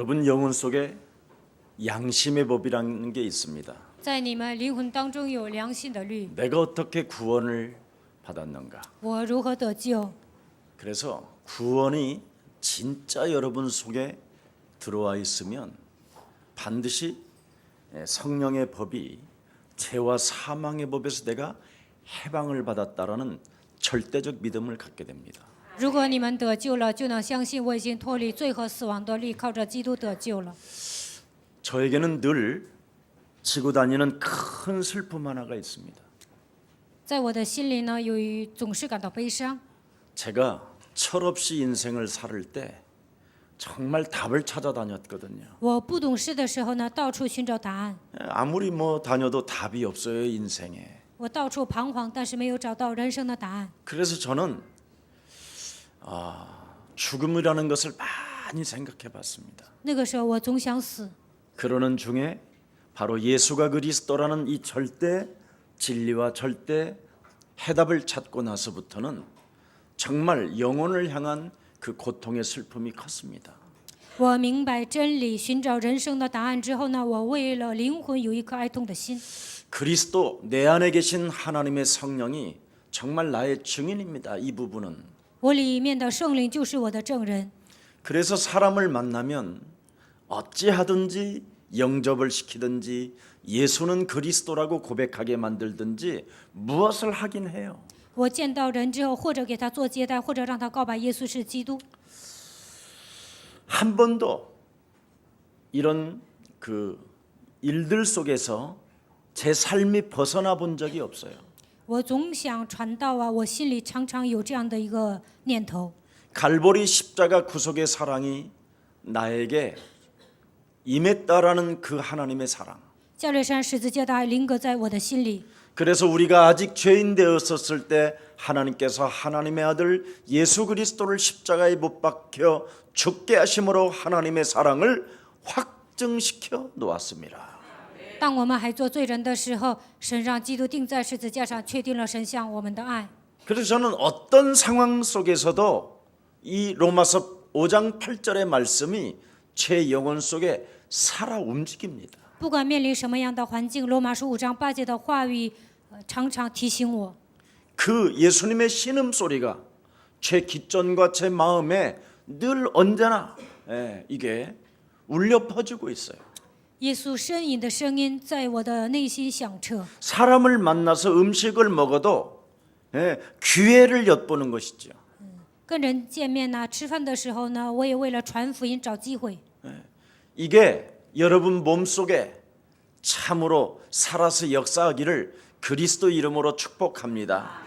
여러분 영혼 속에 양심의 법이라는 게 있습니다. 在你们灵魂当中有良心的律， 내가 어떻게 구원을 받았는가? 我如何得救？ 그래서 구원이 진짜 여러분 속에 들어와 있으면 반드시 성령의 법이 죄와 사망의 법에서 내가 해방을 받았다라는 절대적 믿음을 갖게 됩니다. 如果你们得救了，就能相信我已经脱离罪和死亡的律，靠着基督得救了。 저에게는 늘 지고 다니는 큰 슬픔 하나가 있습니다. 在我的心里呢，总是感到悲伤。 제가 철없이 인생을 살을 때 정말 답을 찾아다녔거든요. 我不懂事的时候呢，到处寻找答案。 아무리 다녀도 답이 없어요, 인생에. 我到处彷徨，但是没有找到人生的答案。 그래서 저는 죽음이라는 것을 많이 생각해 봤습니다. 那个时候我总想死， 그러는 중에 바로 예수가 그리스도라는 이 절대 진리와 절대 해답을 찾고 나서부터는 정말 영혼을 향한 그 고통의 슬픔이 컸습니다. 我明白真理，寻找人生的答案之后呢，我为了灵魂有一颗哀痛的心。 그리스도 내 안에 계신 하나님의 성령이 정말 나의 증인입니다. 이 부분은. 我里面的圣灵就是我的证人。 그래서 사람을 만나면 어찌하든지 영접을 시키든지 예수는 그리스도라고 고백하게 만들든지 무엇을 하긴 해요. 我见到人之后，或者给他做接待，或者让他告白耶稣是基督。 한 번도 이런 그 일들 속에서 제 삶이 벗어나 본 적이 없어요. 我总想传道啊，我心里常常有这样的一个念头。 갈보리 십자가 구속의 사랑이 나에게 임했다라는 그 하나님의 사랑. 加略山十字架的爱临格在我的心里。 그래서 우리가 아직 죄인 되었었을 때 하나님께서 하나님의 아들 예수 그리스도를 십자가에 못 박혀 죽게 하심으로 하나님의 사랑을 확증시켜 놓았습니다. 当我们还做罪人的时候，神让基督钉在十字架上，确定了神向我们的爱。 그래서 저는 어떤 상황 속에서도 이 로마서 5장 8절의 말씀이 제 영혼 속에 살아 움직입니다. 不管面临什么样的环境，罗马书5章8节的话语，常常提醒我。 그 예수님의 신음 소리가 제 귓전과 제 마음에 늘 언제나 이게 울려 퍼지고 있어요. 耶稣呻吟的声音在我的内心响彻。 사람을 만나서 음식을 먹어도 기회를 엿보는 것이죠. 跟人见面呢，吃饭的时候呢，我也为了传福音找机会。 이게 여러분 몸속에 참으로 살아서 역사하기를 그리스도 이름으로 축복합니다.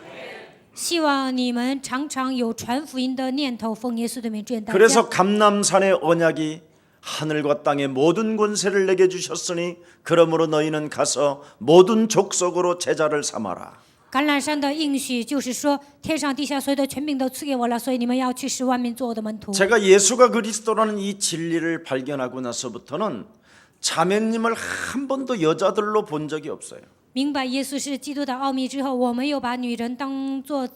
希望你们常常有传福音的念头，奉耶稣的名祝愿大家。 그래서 감람산의 언약이 하늘과 땅의 모든 권세를 내게 주셨으니 그러므로 너희는 가서 모든 족속으로 제자를 삼아라. 橄榄山的应许就是说，天上地下所有的权柄都赐给我了，所以你们要去使万民做我的门徒。 제가 예수가 그리스도라는 이 진리를 발견하고 나서부터는 자매님을 한 번도 여자들로 본 적이 없어요. 明白耶稣是基督的奥秘之后，我没有把女人当作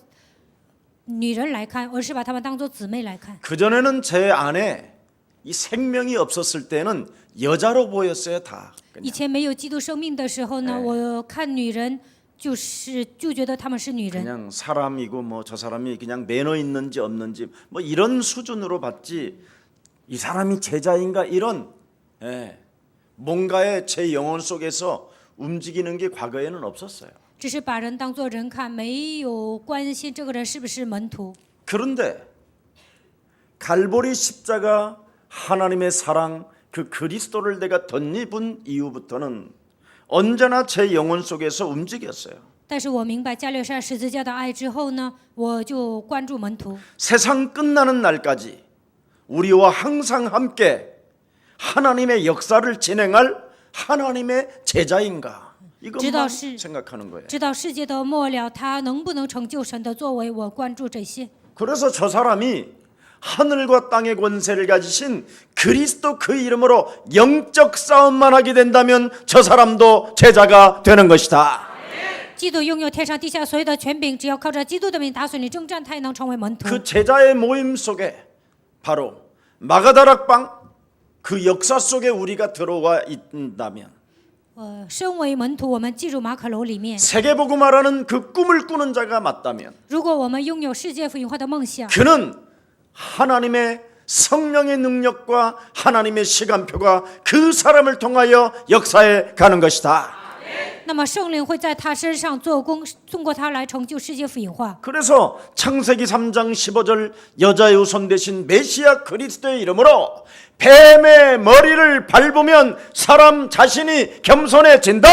女人来看，而是把她们当作姊妹来看。 그전에는 제 안에 이 생명이 없었을 때는 여자로 보였어요. 다. 以前没有基督生命的时候呢，我看女人就觉得她们是女人。 그냥 사람이고 저 사람이 그냥 매너 있는지 없는지 이런 수준으로 봤지 이 사람이 제자인가 이런 뭔가에 제 영혼 속에서 움직이는 게 과거에는 없었어요. 只是把人当作人看，没有关心这个人是不是门徒。 그런데 갈보리 십자가 하나님의 사랑 그 그리스도를 내가 덧입은 이후부터는 언제나 제 영혼 속에서 움직였어요. 但是我明白加略山十字架的爱之后呢，我就关注门徒。 세상 끝나는 날까지 우리와 항상 함께 하나님의 역사를 진행할 하나님의 제자인가 이것만 생각하는 거예요. 直到世界的末了，他能不能成就神的作为，我关注这些。 그래서 저 사람이 하늘과 땅의 권세를 가지신 그리스도 그 이름으로 영적 싸움만 하게 된다면 저 사람도 제자가 되는 것이다. 基督拥有天上地下所有的权柄，只要靠着基督的名打损你征战，他也能成为门徒。 그 제자의 모임 속에 바로 마가다락방 그 역사 속에 우리가 들어와 있다면 身为门徒，我们进入马可楼里面。 세계복음화라는 그 꿈을 꾸는 자가 맞다면 如果我们拥有世界福音化的梦想， 그는 하나님의 성령의 능력과 하나님의 시간표가 그 사람을 통하여 역사에 가는 것이다. 那么圣灵会在他身上做工，通过他来成就世界福音化。 그래서 창세기 3장 15절 여자의 후손 대신 메시아 그리스도의 이름으로 뱀의 머리를 밟으면 사람 자신이 겸손해진다.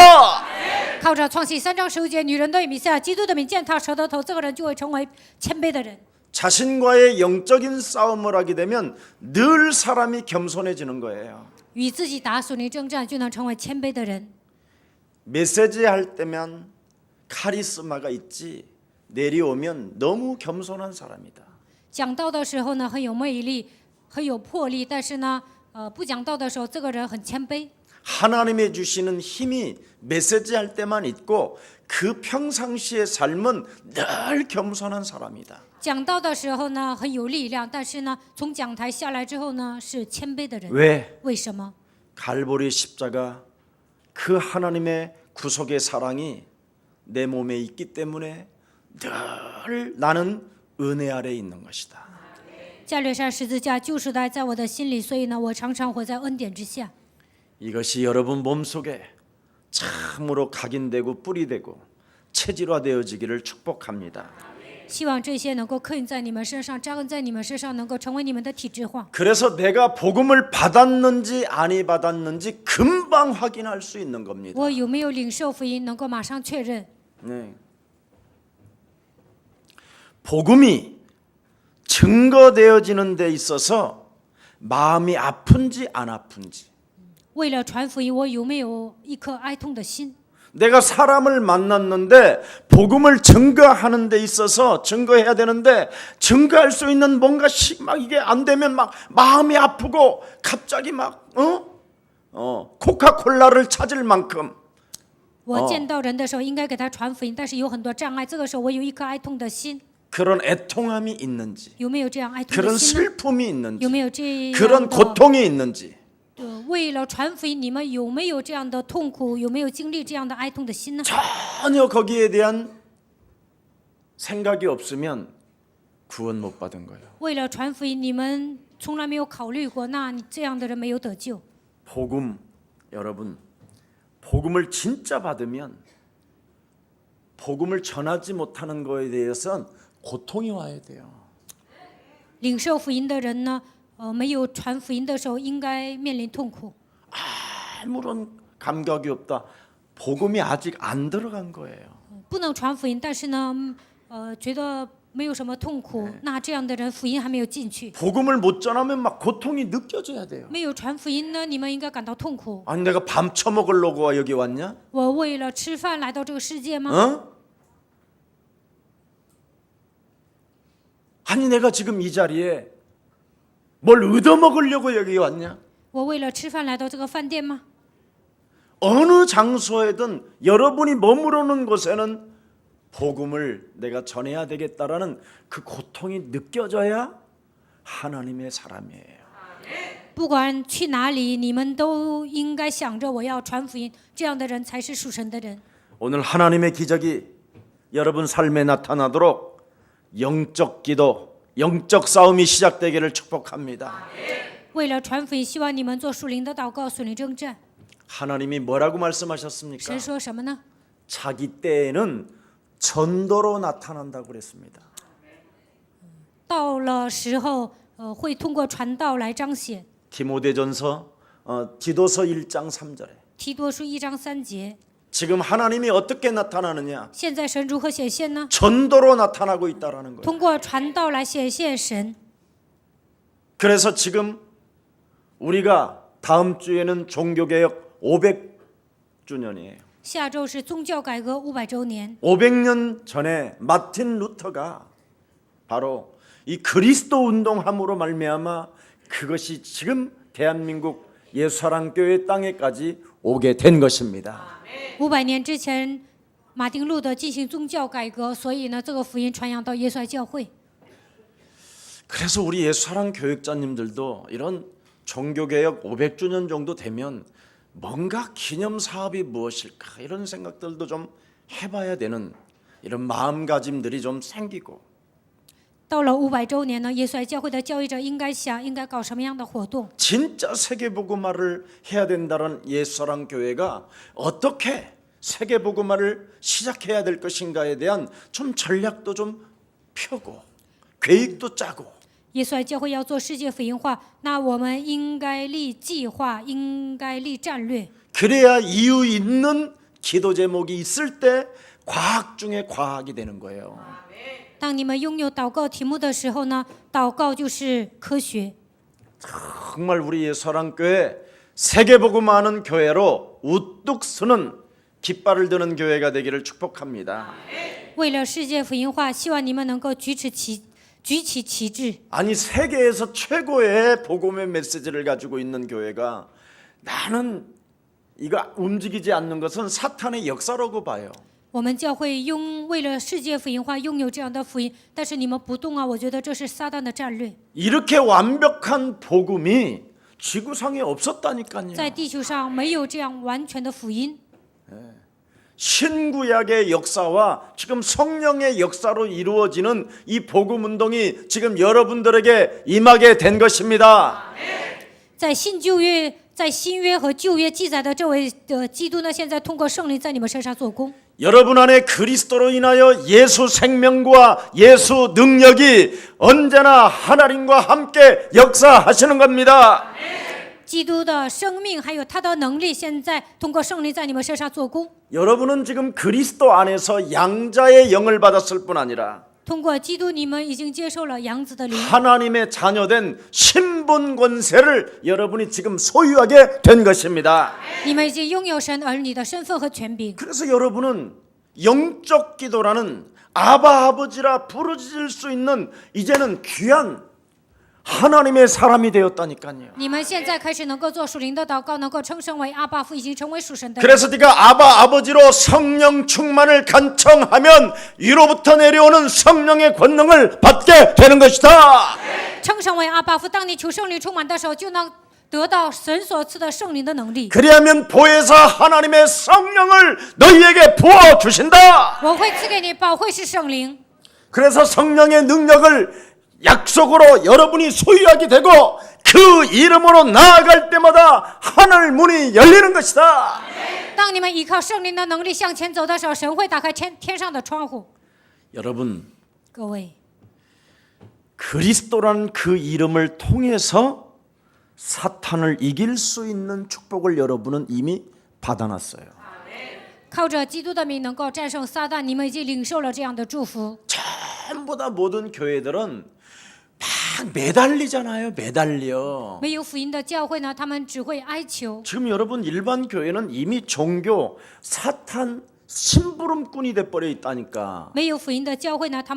靠着创世3章15节，女人对弥赛亚基督的名践踏蛇的头，这个人就会成为谦卑的人。 자신과의 영적인 싸움을 하게 되면 늘 사람이 겸손해지는 거예요. 与自己打属灵征战，就能成为谦卑的人。 메시지 할 때면 카리스마가 있지 내려오면 너무 겸손한 사람이다. 讲道的时候呢，很有魅力，很有魄力，但是呢，不讲道的时候，这个人很谦卑。 하나님의 주시는 힘이 메시지 할 때만 있고 그 평상시의 삶은 늘 겸손한 사람이다. 讲道的时候呢，很有力量，但是呢，从讲台下来之后呢，是谦卑的人。 왜? 为什么？ 갈보리 십자가 그 하나님의 구속의 사랑이 내 몸에 있기 때문에 늘 나는 은혜 아래에 있는 것이다. 加略山十字架救赎的爱在我的心里，所以呢，我常常活在恩典之下。 이것이 여러분 몸속에 참으로 각인되고 뿌리되고 체질화되어지기를 축복합니다. 希望这些能够刻印在你们身上，扎根在你们身上，能够成为你们的体制化。 그래서 내가 복음을 받았는지 아니 받았는지 금방 확인할 수 있는 겁니다. 我有没有领受福音，能够马上确认。 네. 복음이 증거되어지는 데 있어서 마음이 아픈지 안 아픈지 为了传福音，我有没有一颗哀痛的心？ 내가 사람을 만났는데 복음을 증거하는 데 있어서 증거해야 되는데 증거할 수 있는 뭔가 막 이게 안 되면 막 마음이 아프고 갑자기 막 코카콜라를 찾을 만큼 我见到人的时候，应该给他传福音，但是有很多障碍。这个时候，我有一颗哀痛的心， 그런 애통함이 있는지 有没有这样哀痛 그런 的心呢？ 슬픔이 있는지 有没有这样 그런 的？ 고통이 있는지 为了传福音，你们有没有这样的痛苦？有没有经历这样的哀痛的心呢？ 전혀 거기에 대한 생각이 없으면 구원 못 받은 거예요. 为了传福音，你们从来没有考虑过，那这样的人没有得救。 복음 여러분 복음을 진짜 받으면 복음을 전하지 못하는 거에 대해서는 고통이 와야 돼요. 领受福音的人呢，没有传福音的时候，应该面临痛苦。 아무런 감각이 없다. 복음이 아직 안 들어간 거예요. 不能传福音，但是呢，觉得没有什么痛苦，那这样的人福音还没有进去。 복음을 못 전하면 막 고통이 느껴져야 돼요. 没有传福音呢，你们应该感到痛苦。 아니 내가 밤 처먹으려고 여기 왔냐? 我为了吃饭来到这个世界吗？ 어? 아니 내가 지금 이 자리에 뭘 얻어먹으려고 여기 왔냐? 我为了吃饭来到这个饭店吗？ 어느 장소에든 여러분이 머무르는 곳에는 복음을 내가 전해야 되겠다라는 그 고통이 느껴져야 하나님의 사람이에요. 不管去哪里，你们都应该想着我要传福音，这样的人才是属神的人。 오늘 하나님의 기적이 여러분 삶에 나타나도록 영적 기도, 영적 싸움이 시작되기를 축복합니다. 为了传福音，希望你们做属灵的祷告、属灵征战。 하나님이 뭐라고 말씀하셨습니까? 神说什么呢？ 자기 때에는 전도로 나타난다고 그랬습니다. 到了时候，会通过传道来彰显。 디모데전서 디도서 1장 3절에 提多书1章3节， 지금 하나님이 어떻게 나타나느냐? 现在神如何显现呢？ 전도로 나타나고 있다라는 거예요. 通过传道来显现神。 그래서 지금 우리가 다음 주에는 종교개혁 500주년이에요. 下周是宗教改革500周年。 500년 전에 마틴 루터가 바로 이 그리스도 운동함으로 말미암아 그것이 지금 대한민국 예수사랑교회 땅에까지 오게 된 것입니다. 500年之前，马丁路德进行宗教改革，所以呢，这个福音传扬到耶稣爱教会。 그래서 우리 예수사랑 교육자님들도 이런 종교개혁 500주년 정도 되면 뭔가 기념사업이 무엇일까 이런 생각들도 좀 해봐야 되는 이런 마음가짐들이 좀 생기고 到了500周年呢，耶稣爱教会的教育者应该想应该搞什么样的活动？ 진짜 세계복음화를 해야 된다는 예수사랑교회가 어떻게 세계복음화를 시작해야 될 것인가에 대한 좀 전략도 좀 펴고 계획도 짜고 耶稣爱教会要做世界福音化，那我们应该立计划，应该立战略。 그래야 이유 있는 기도 제목이 있을 때 과학 중에 과학이 되는 거예요. 当你们拥有祷告题目的时候呢，祷告就是科学。 정말 우리 예수사랑교회 세계복음화하는 교회로 우뚝 서는 깃발을 드는 교회가 되기를 축복합니다. 为了世界福音化，希望你们能够举起旗帜。 아니 세계에서 최고의 복음의 메시지를 가지고 있는 교회가 나는 이거 움직이지 않는 것은 사탄의 역사라고 봐요. 我们教会为了世界福音化拥有这样的福音，但是你们不动啊，我觉得这是撒旦的战略。 이렇게 완벽한 복음이 지구상에 없었다니까요. 在地球上没有这样完全的福音。 신구약의 역사와 지금 성령의 역사로 이루어지는 이 복음 운동이 지금 여러분들에게 임하게 된 것입니다. 在新约和旧约记载的这位基督呢，现在通过圣灵在你们身上做工。 여러분 안에 그리스도로 인하여 예수 생명과 예수 능력이 언제나 하나님과 함께 역사하시는 겁니다. 基督的生命还有他的能力，现在通过圣灵在你们身上做工。 여러분은 지금 그리스도 안에서 양자의 영을 받았을 뿐 아니라 通过基督，你们已经接受了养子的灵， 하나님의 자녀된 신분 권세를 여러분이 지금 소유하게 된 것입니다. 你们已经拥有神儿女的身份和权柄。 그래서 여러분은 영적 기도라는 아바 아버지라 부르짖을 수 있는 이제는 귀한 하나님의 사람이 되었다니까요. 你们现在开始能够做属灵的祷告，能够称圣为阿爸父，已经成为属神的人。 그래서 네가 아바 아버지로 성령 충만을 간청하면 위로부터 내려오는 성령의 권능을 받게 되는 것이다. 称圣为阿爸父，当你求圣灵充满的时候，就能得到神所赐的圣灵的能力。 그리하면 보혜사 하나님의 성령을 너희에게 부어 주신다. 我会赐给你保惠师圣灵， 그래서 성령의 능력을 약속으로 여러분이 소유하게 되고 그 이름으로 나아갈 때마다 하늘 문이 열리는 것이다. 当你们依靠圣灵的能力向前走的时候，神会打开天上的窗户。 여러분 各位， 그리스도라는 그 이름을 통해서 사탄을 이길 수 있는 축복을 여러분은 이미 받아놨어요. 靠着基督的名能够战胜撒旦，你们已经领受了这样的祝福。 전부 다 모든 교회들은 막 매달리잖아요. 매달려. 没有福音的教会呢，他们只会哀求。 지금 여러분 일반 교회는 이미 종교 사탄 심부름꾼이 돼버려 있다니까. 没有福音的教会呢，他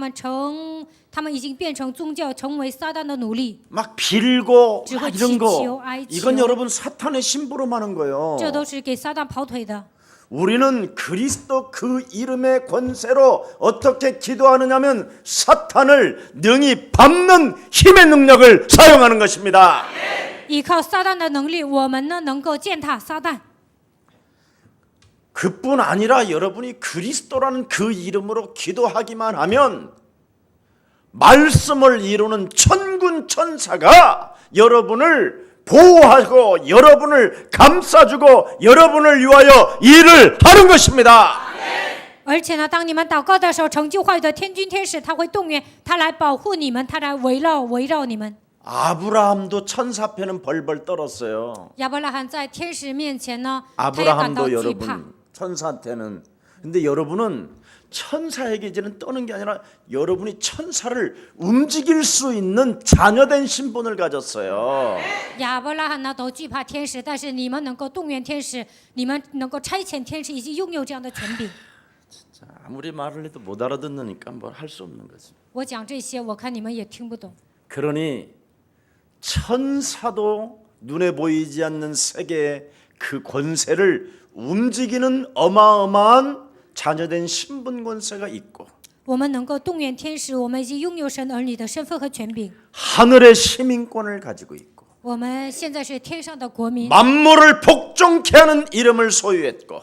们已经变成宗教，成为撒旦的奴隶。 막 빌고 지금 막 이런 거 지치요, 아이, 이건 지요. 여러분 사탄의 심부름하는 거예요. 这都是给撒旦跑腿的。 우리는 그리스도 그 이름의 권세로 어떻게 기도하느냐면 사탄을 능히 밟는 힘의 능력을 사용하는 것입니다. 依靠撒旦的能力，我们呢能够践踏撒旦。 그뿐 아니라 여러분이 그리스도라는 그 이름으로 기도하기만 하면 말씀을 이루는 천군 천사가 여러분을 보호하고 여러분을 감싸주고 여러분을 위하여 일을 하는 것입니다. 而且呢，当你们祷告的时候，成就话语的天军天使他会动员，他来保护你们，他来围绕你们。 아브라함도 천사패는 벌벌 떨었어요. 亚伯拉罕在天使面前呢，他也感到 아브라함도 惧怕。 여러분 천사한테는 근데 여러분은 천사에게 이제는 떠는 게 아니라 여러분이 천사를 움직일 수 있는 자녀된 신분을 가졌어요. 亚伯拉罕呢都惧怕天使，但是你们能够动员天使，你们能够差遣天使，以及拥有这样的权柄。 자, 아무리 말을 해도 못 알아듣으니까 뭘 할 수 없는 거지. 我讲这些，我看你们也听不懂。 그러니 천사도 눈에 보이지 않는 세계의 그 권세를 움직이는 어마어마한 자녀된 신분 권세가 있고 我们能够动员天使，我们已经拥有神儿女的身份和权柄。 하늘의 시민권을 가지고 있고 我们现在是天上的国民， 만물을 복종케 하는 이름을 소유했고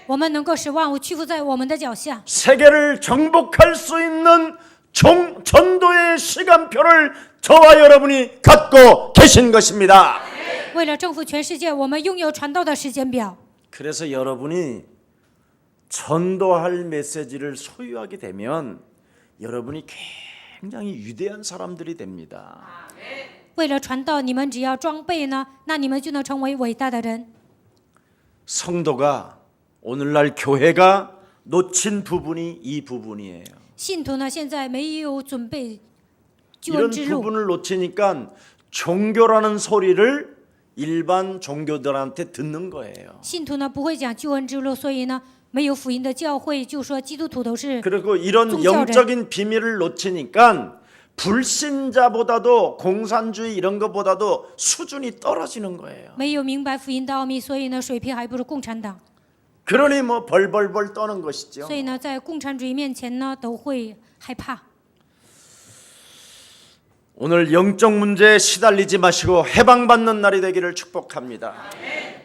我们能够使万物屈服在我们的脚下， 세계를 정복할 수 있는 전도의 시간표를 저와 여러분이 갖고 계신 것입니다. 为了征服全世界，我们拥有传道的时间表。 그래서 여러분이 전도할 메시지를 소유하게 되면 여러분이 굉장히 위대한 사람들이 됩니다. 为了传道，你们只要装备呢，那你们就能成为伟大的人。 성도가 오늘날 교회가 놓친 부분이 이 부분이에요. 信徒呢，现在没有准备救 이런 恩之路， 부분을 놓치니까 종교라는 소리를 일반 종교들한테 듣는 거예요. 信徒呢不会讲救恩之路，所以呢，没有福音的教会就说基督徒都是 그리고 이런 종교를. 영적인 비밀을 놓치니까 불신자보다도 공산주의 이런 것보다도 수준이 떨어지는 거예요. 没有明白福音的奥秘，所以呢，水平还不如共产党。 그러니 뭐 벌벌벌 떠는 것이죠. 所以呢，在共产主义面前呢，都会害怕。 오늘 영적 문제에 시달리지 마시고 해방받는 날이 되기를 축복합니다.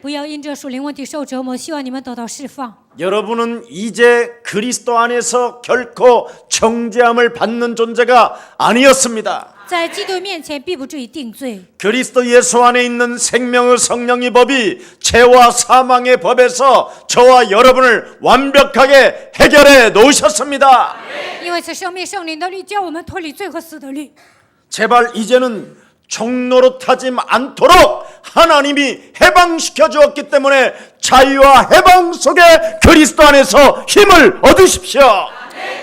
不要因着属灵问题受折磨，希望你们得到释放。 여러분은 이제 그리스도 안에서 결코 정죄함을 받는 존재가 아니었습니다. 在基督面前，必不至于定罪。 그리스도 예수 안에 있는 생명의 성령의 법이 죄와 사망의 법에서 저와 여러분을 완벽하게 해결해 놓으셨습니다. 因为此生命圣灵的律叫我们脱离罪和死的律。 제발 이제는 종노릇하지 않도록 하나님이 해방시켜 주었기 때문에 자유와 해방 속에 그리스도 안에서 힘을 얻으십시오.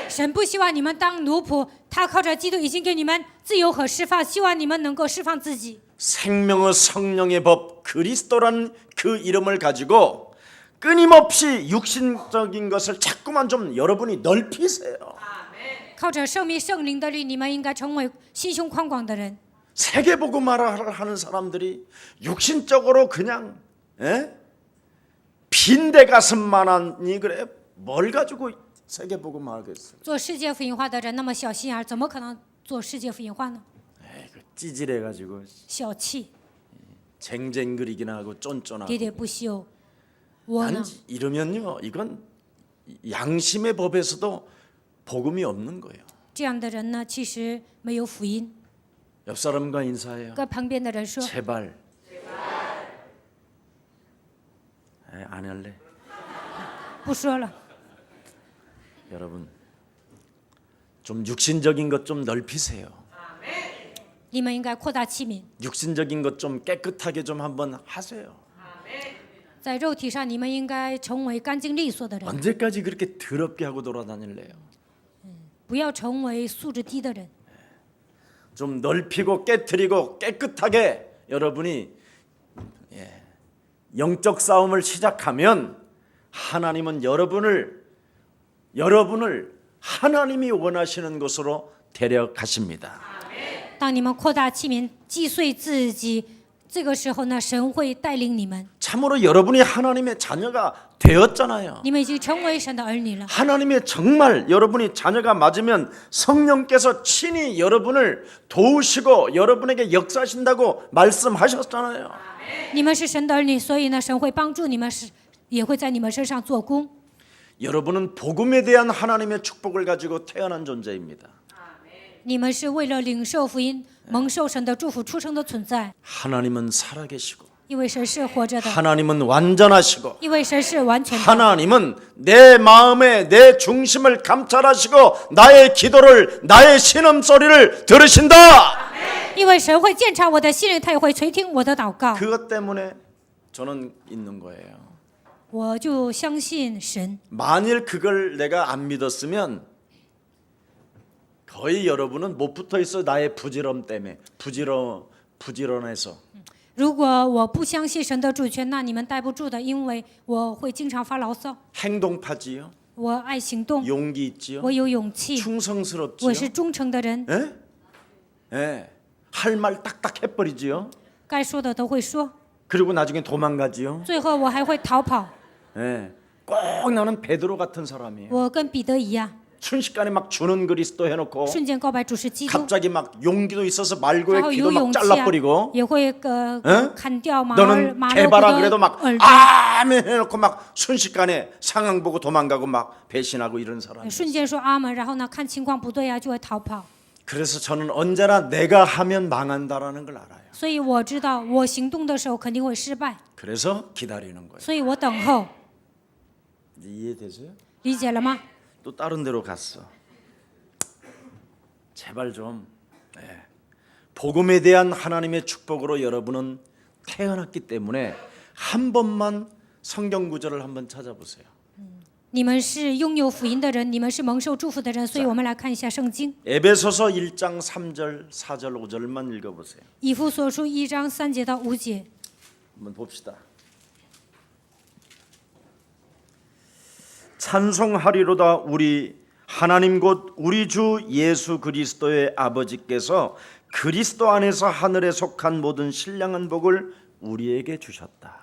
神不希望你们当奴仆，他靠着基督已经给你们自由和释放，希望你们能够释放自己。 생명의 성령의 법 그리스도라는 그 이름을 가지고 끊임없이 육신적인 것을 자꾸만 좀 여러분이 넓히세요. 靠着生命圣灵的律，你们应该成为心胸宽广的人。 세계복음화를 하는 사람들이 육신적으로 그냥 빈대 가슴만하니 그래 뭘 가지고 세계복음화하겠어요? 做世界福音化的人那么小心眼儿，怎么可能做世界福音化呢？ 찌질해가지고 小气， 쟁쟁그리기나 하고 쫀쫀하고 喋喋不休。我呢， 이러면요 이건 양심의 법에서도 복음이 없는 거예요. 这样的人呢，其实没有福音。 옆 사람과 인사해요. 跟旁边的人说， 제발. 안 할래. 不说了。 여러분 좀 육신적인 것 좀 넓히세요. 你们应该扩大器皿， 육신적인 것 좀 깨끗하게 좀 한번 하세요. 在肉体上，你们应该成为干净利索的人， 언제까지 그렇게 더럽게 하고 돌아다닐래요? 不要成为素质低的人。 좀 넓히고 깨트리고 깨끗하게 여러분이 영적 싸움을 시작하면 하나님은 여러분을 하나님이 원하시는 곳으로 데려가십니다. 当你们扩大器皿，击碎自己，这个时候呢，神会带领你们。 참으로 여러분이 하나님의 자녀가 되었잖아요. 你们已经成为神的儿女了。 하나님의 정말 여러분이 자녀가 맞으면 성령께서 친히 여러분을 도우시고 여러분에게 역사하신다고 말씀하셨잖아요. 你们是神的儿女，所以呢，神会帮助你们，也会在你们身上做工。 여러분은 복음에 대한 하나님의 축복을 가지고 태어난 존재입니다. 你们是为了领受福音、蒙受神的祝福出生的存在， 하나님은 살아계시고 因为神是活着的， 하나님은 완전하시고 因为神是完全的。 하나님은 내 마음에 내 중심을 감찰하시고 나의 기도를 나의 신음소리를 들으신다. 因为神会鉴察我的心灵，他也会垂听我的祷告。 그것 때문에 저는 있는 거예요. 我就相信神。 만일 그걸 내가 안 믿었으면 거의 여러분은 못 붙어 있어. 나의 부지런 때문에 부지런해서. 如果我不相信神的主权，那你们待不住的，因为我会经常发牢骚。 행동파지요. 我爱行动， 용기 있지요. 我有勇气， 충성스럽지요. 我是忠诚的人， 예? 예. 할 말 딱딱 해버리지요. 该说的都会说， 그리고 나중에 도망가지요. 最后我还会逃跑。 예. 꼭 나는 베드로 같은 사람이에요. 我跟彼得一样， 순식간에 막 주는 그리스도 해놓고 瞬间告白主是基督， 갑자기 막 용기도 있어서 然 말고의 后 귀도 有 막 勇气啊 잘라버리고 ，也会응? 砍掉马 너는 马勒古 개봐라 的 그래도 막 耳朵， 아멘 해놓고 막 순식간에 상황 보고 도망가고 막 배신하고 이런 사람. 瞬间说阿门，然后呢看情况不对啊就会逃跑。 그래서 저는 언제나 내가 하면 망한다라는 걸 알아요. 所以我知道我行动的时候肯定会失败， 그래서 기다리는 거예요. 所以我等候， 이해되세요? 理解了吗？ 또 다른 데로 갔어. 제발 좀 복음에 대한 하나님의 축복으로 여러분은 태어났기 때문에 한 번만 성경 구절을 한번 찾아보세요. 你们是拥有福音的人，你们是蒙受祝福的人，所以我们来看一下圣经， 에베소서 1장 3절, 4절, 5절만 읽어보세요. 以弗所书1章3节到5节。 한번 봅시다. 찬송하리로다 우리 하나님 곧 우리 주 예수 그리스도의 아버지께서 그리스도 안에서 하늘에 속한 모든 신령한 복을 우리에게 주셨다.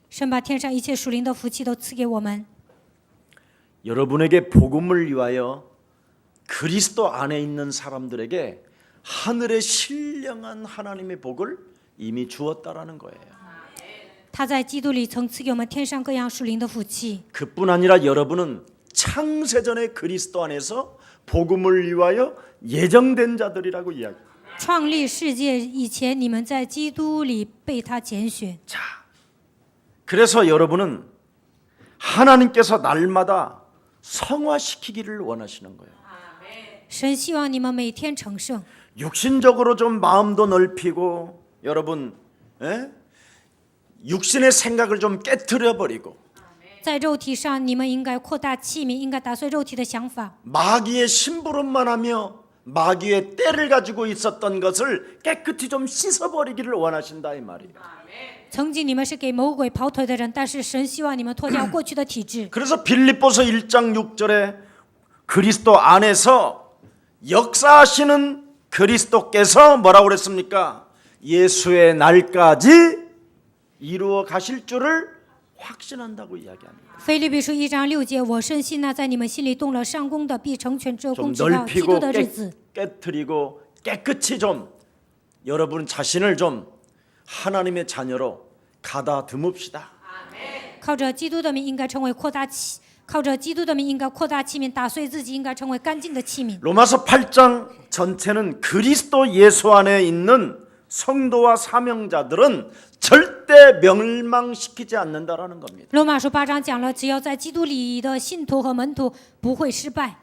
神把天上一切属灵的福气都赐给我们。 여러분에게 복음을 위하여 그리스도 안에 있는 사람들에게 하늘의 신령한 하나님의 복을 이미 주었다라는 거예요. 他在基督里曾赐给我们天上各样属灵的福气。 그뿐 아니라 여러분은 창세전에 그리스도 안에서 복음을 위하여 예정된 자들이라고 이야기해요. 创立世界以前，你们在基督里被他拣选。 자, 그래서 여러분은 하나님께서 날마다 성화시키기를 원하시는 거예요. 神希望你们每天成圣， 육신적으로 좀 마음도 넓히고 여러분 육신의 생각을 좀 깨트려 버리고 在肉体上，你们应该扩大器皿，应该打碎肉体的想法。 마귀의 심부름만 하며 마귀의 때를 가지고 있었던 것을 깨끗이 좀 씻어버리기를 원하신다 이 말이에요. 曾经你们是给魔鬼跑腿的人，但是神希望你们脱掉过去的体质。 그래서 빌립보서 1장 6절에 그리스도 안에서 역사하시는 그리스도께서 뭐라고 그랬습니까? 예수의 날까지 이루어 가실 줄을 확신한다고 이야기합니다. 腓立比书1章6节，我深信那在你们心里动了上功的，必成全这 좀 功，直到基督 넓히고 的日子。 깨트리고 깨끗이 좀 여러분 자신을 좀 하나님의 자녀로 가다듬읍시다. 靠着基督的名，应该成为扩大器；靠着基督的名，应该扩大器皿，打碎自己，应该成为干净的器皿。 로마서 8장 전체는 그리스도 예수 안에 있는 성도와 사명자들은 절대 멸망시키지 않는다라는 겁니다. 罗马书8章讲了，只要在基督里的信徒和门徒不会失败。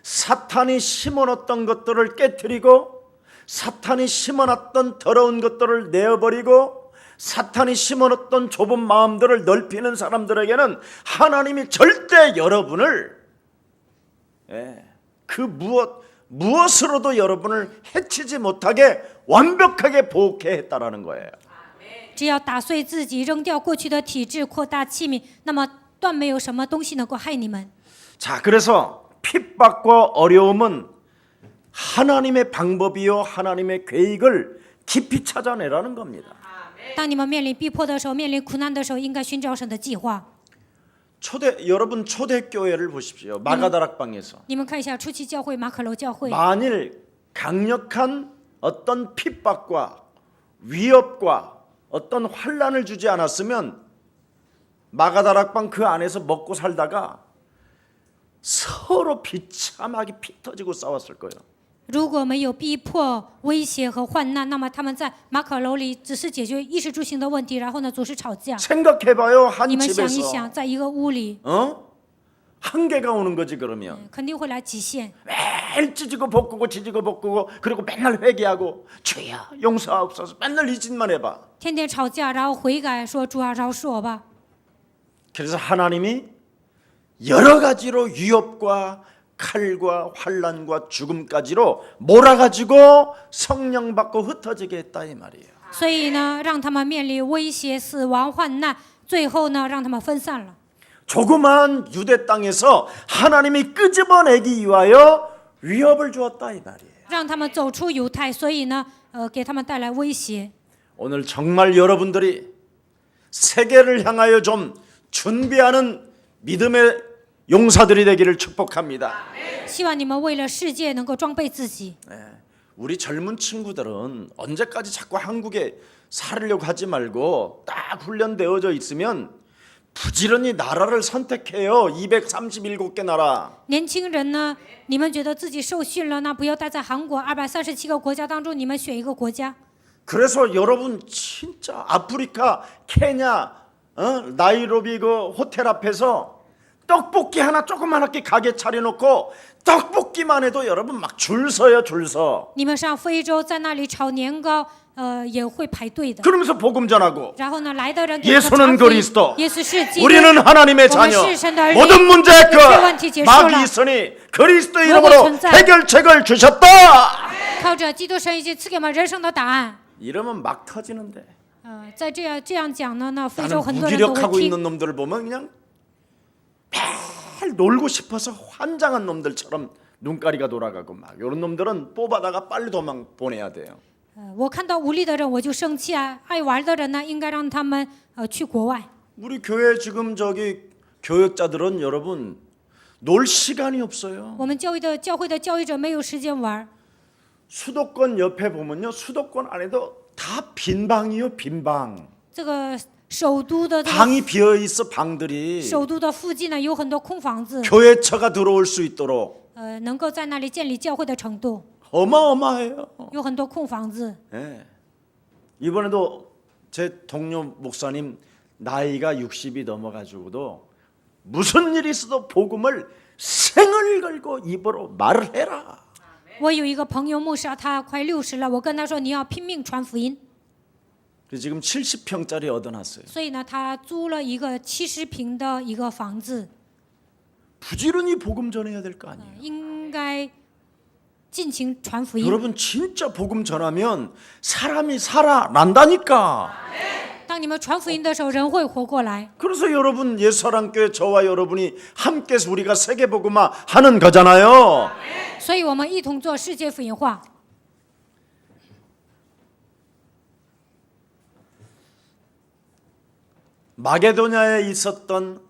사탄이 심어놨던 것들을 깨트리고 사탄이 심어놨던 더러운 것들을 내어버리고 사탄이 심어놨던 좁은 마음들을 넓히는 사람들에게는 하나님이 절대 여러분을 그 무엇으로도 여러분을 해치지 못하게 완벽하게 보호해 했다라는 거예요. 只要打碎自己，扔掉过去的体质，扩大器皿，那么断没有什么东西能够害你们。 자, 그래서 핍박과 어려움은 하나님의 방법이요 하나님의 계획을 깊이 찾아내라는 겁니다. 当你们面临逼迫的时候，面临苦难的时候，应该寻找神的计划。 여러분 초대교회를 보십시오. 마가다락방에서 你们看一下初期教会马可楼教会， 만일 강력한 어떤 핍박과 위협과 어떤 환란을 주지 않았으면 마가다락방 그 안에서 먹고 살다가 서로 비참하게 피 터지고 싸웠을 거예요. 如果没有逼迫、威胁和患难，那么他们在马可楼里只是解决衣食住行的问题，然后呢，总是吵架。 생각해봐요. 한 你们想一 집에서 想，在一个屋里， 한계가 오는 거지 그러면 肯定会来极限。 매일 찢고 볶고 찢고 볶고 그리고 맨날 회개하고 주여 용서하옵소서 맨날 이 짓만 해봐. 天天吵架，然后悔改，说主啊，饶恕我吧。 그래서 하나님이 여러 가지로 위협과 칼과 환란과 죽음까지로 몰아가지고 성령 받고 흩어지게 했다 이 말이에요. 所以呢，让他们面临威胁、死亡、患难，最后呢，让他们分散了。 조그마한 유대 땅에서 하나님이 끄집어내기 위하여 위협을 주었다 이 말이에요. 让他们走出犹太，所以呢，给他们带来威胁。 오늘 정말 여러분들이 세계를 향하여 좀 준비하는 믿음의 용사들이 되기를 축복합니다. 希望你们为了世界能够装备自己。 우리 젊은 친구들은 언제까지 자꾸 한국에 살려고 하지 말고 딱 훈련되어져 있으면 부지런히 나라를 선택해요. 237개 나라. 年轻人呢，你们觉得自己受训了，那不要待在韩国237个国家当中，你们选一个国家。 그래서 여러분 진짜 아프리카, 케냐, 나이로비 그 호텔 앞에서 떡볶이 하나 조그맣게 가게 차려놓고 떡볶이만 해도 여러분 막 줄 서요, 줄 서. 你们上非洲，在那里炒年糕，也会排队的。 그러면서 복음 전하고 然后呢，来的人给他们 예수는 传福音 그리스도 耶稣是基督。 우리는 하나님의 자녀. 모든 문제의 끝 막이 있으니 그리스도 이름으로 해결책을 주셨다. 靠着基督神已经赐给我们人生的答案。 이러면 막 터지는데 在这样讲呢，那非洲 나는 很多人都 무기력하고 会听。 있는 놈들을 보면 그냥 매일 놀고 싶어서 환장한 놈들처럼 눈가리가 돌아가고 막 이런 놈들은 뽑아다가 빨리 도망 보내야 돼요. 我看到无力的人我就生气啊，爱玩的人呢，应该让他们去国外。 우리 교회 지금 저기 교역자들은 여러분 놀 시간이 없어요. 我们教会的教育者没有时间玩。 수도권 옆에 보면요, 수도권 안에도 다 빈 방이요, 빈 방. 这个首都的 방이 비어 있어, 방들이. 首都的附近呢，有很多空房子， 교회처가 들어올 수 있도록 能够在那里建立教会的程度， 어마어마해요. 有很多空房子。 예. 이번에도 제 동료 목사님 나이가 60이 넘어가지고도 무슨 일이 있어도 복음을 생을 걸고 입으로 말을 해라. 我有一个朋友牧师，他快60了，我跟他说你要拼命传福音， 그래서 지금 70평짜리 얻어놨어요. 所以呢，他租了一个70平的一个房子， 부지런히 복음 전해야 될 거 아니에요. 应该尽情传福音。 여러분 진짜 복음 전하면 사람이 살아난다니까. 当你们传福音的时候，人会活过来。 그래서 여러분 예수사랑교회 저와 여러분이 함께해서 우리가 세계복음화 하는 거잖아요. 所以我们一同做世界福音化。 마게도냐에 있었던